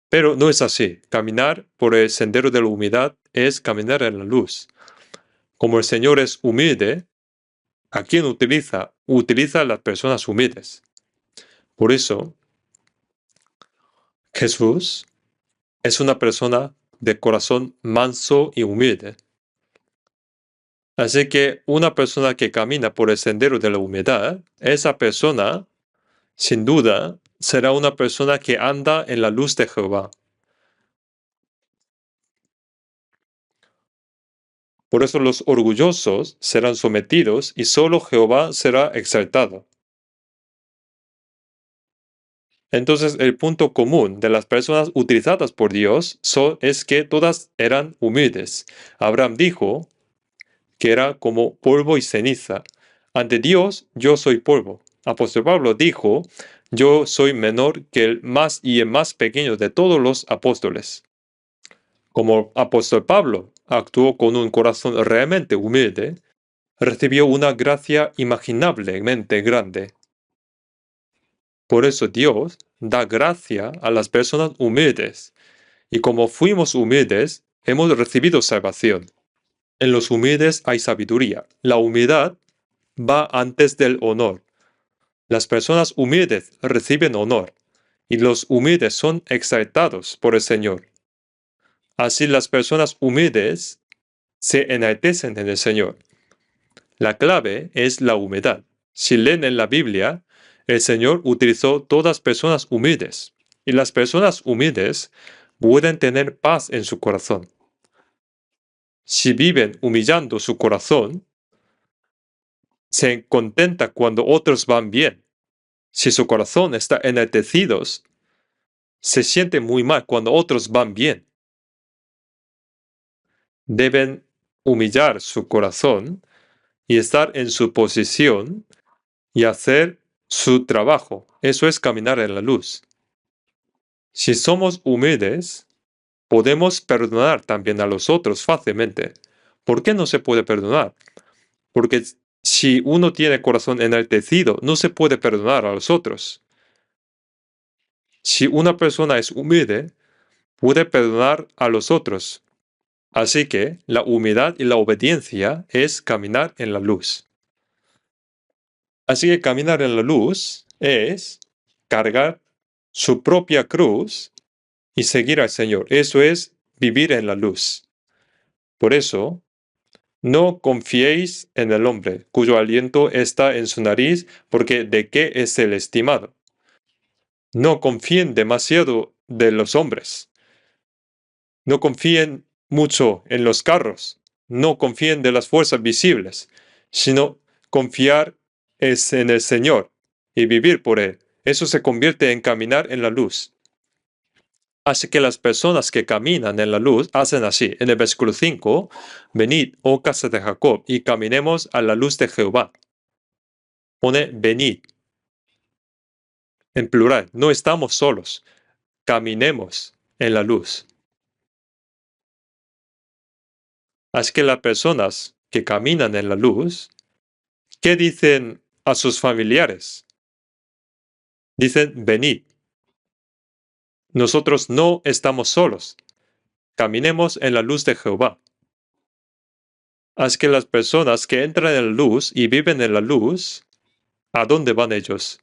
Pero no es así. Caminar por el sendero de la humildad es caminar en la luz. Como el Señor es humilde, ¿a quién utiliza? Utiliza a las personas humildes. Por eso, Jesús es una persona de corazón manso y humilde. Así que una persona que camina por el sendero de la humildad, esa persona, sin duda, será una persona que anda en la luz de Jehová. Por eso los orgullosos serán sometidos y solo Jehová será exaltado. Entonces el punto común de las personas utilizadas por Dios es que todas eran humildes. Abraham dijo que era como polvo y ceniza. Ante Dios, yo soy polvo. Apóstol Pablo dijo, yo soy menor que el más pequeño de todos los apóstoles. Como apóstol Pablo actuó con un corazón realmente humilde, recibió una gracia imaginablemente grande. Por eso Dios da gracia a las personas humildes, y como fuimos humildes, hemos recibido salvación. En los humildes hay sabiduría. La humildad va antes del honor. Las personas humildes reciben honor, y los humildes son exaltados por el Señor. Así las personas humildes se enaltecen en el Señor. La clave es la humildad. Si leen en la Biblia, el Señor utilizó todas personas humildes, y las personas humildes pueden tener paz en su corazón. Si viven humillando su corazón, se contenta cuando otros van bien. Si su corazón está enaltecido, se siente muy mal cuando otros van bien. Deben humillar su corazón y estar en su posición y hacer su trabajo. Eso es caminar en la luz. Si somos humildes, podemos perdonar también a los otros fácilmente. ¿Por qué no se puede perdonar? Porque si uno tiene corazón enaltecido, no se puede perdonar a los otros. Si una persona es humilde, puede perdonar a los otros. Así que la humildad y la obediencia es caminar en la luz. Así que caminar en la luz es cargar su propia cruz y seguir al Señor. Eso es vivir en la luz. Por eso, no confiéis en el hombre, cuyo aliento está en su nariz, porque ¿de qué es el estimado? No confíen demasiado de los hombres. No confíen mucho en los carros. No confíen de las fuerzas visibles, sino confiar es en el Señor y vivir por Él. Eso se convierte en caminar en la luz. Así que las personas que caminan en la luz hacen así. En el versículo 5, venid, oh casa de Jacob, y caminemos a la luz de Jehová. Pone venid. En plural, no estamos solos. Caminemos en la luz. Así que las personas que caminan en la luz, ¿qué dicen a sus familiares? Dicen, venid. Nosotros no estamos solos. Caminemos en la luz de Jehová. Así que las personas que entran en la luz y viven en la luz, ¿a dónde van ellos?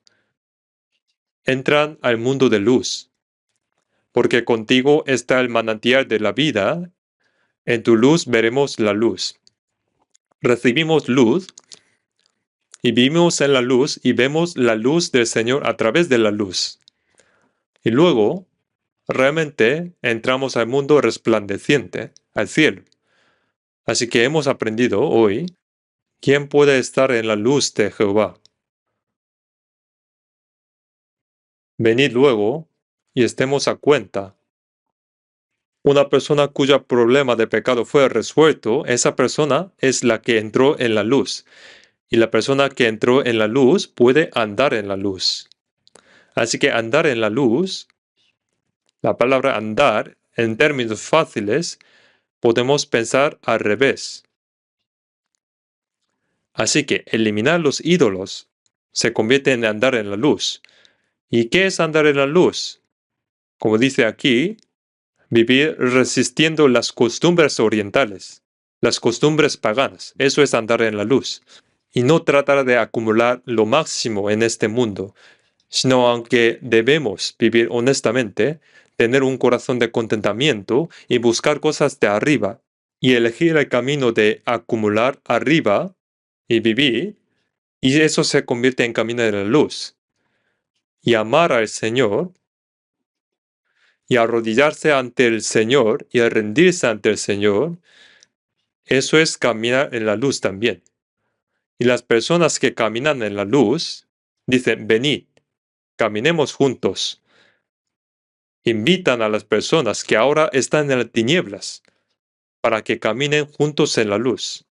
Entran al mundo de luz. Porque contigo está el manantial de la vida. En tu luz veremos la luz. Recibimos luz y vivimos en la luz y vemos la luz del Señor a través de la luz. Y luego, realmente entramos al mundo resplandeciente, al cielo. Así que hemos aprendido hoy, ¿quién puede estar en la luz de Jehová? Venid luego y estemos a cuenta. Una persona cuyo problema de pecado fue resuelto, esa persona es la que entró en la luz. Y la persona que entró en la luz puede andar en la luz. Así que andar en la luz, la palabra andar, en términos fáciles, podemos pensar al revés. Así que eliminar los ídolos se convierte en andar en la luz. ¿Y qué es andar en la luz? Como dice aquí, vivir resistiendo las costumbres orientales, las costumbres paganas. Eso es andar en la luz. Y no tratar de acumular lo máximo en este mundo, sino aunque debemos vivir honestamente, tener un corazón de contentamiento y buscar cosas de arriba, y elegir el camino de acumular arriba y vivir, y eso se convierte en camino de la luz. Y amar al Señor, y arrodillarse ante el Señor, y rendirse ante el Señor, eso es caminar en la luz también. Y las personas que caminan en la luz dicen, venid, caminemos juntos. Invitan a las personas que ahora están en las tinieblas para que caminen juntos en la luz.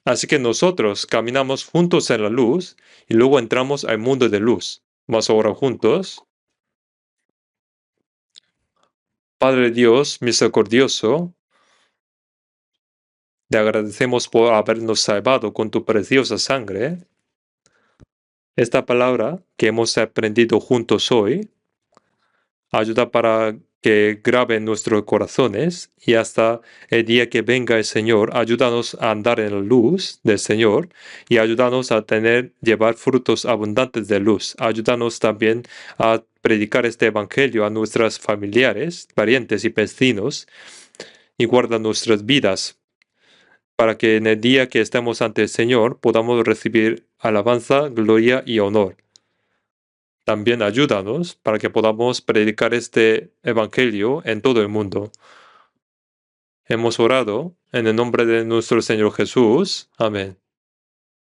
Así que nosotros caminamos juntos en la luz y luego entramos al mundo de luz. Vamos ahora juntos. Padre Dios misericordioso, te agradecemos por habernos salvado con tu preciosa sangre. Esta palabra que hemos aprendido juntos hoy ayuda para que grabe en nuestros corazones y hasta el día que venga el Señor, ayúdanos a andar en la luz del Señor y ayúdanos a llevar frutos abundantes de luz. Ayúdanos también a predicar este evangelio a nuestros familiares, parientes y vecinos y guarda nuestras vidas para que en el día que estemos ante el Señor podamos recibir alabanza, gloria y honor. También ayúdanos para que podamos predicar este evangelio en todo el mundo. Hemos orado en el nombre de nuestro Señor Jesús. Amén.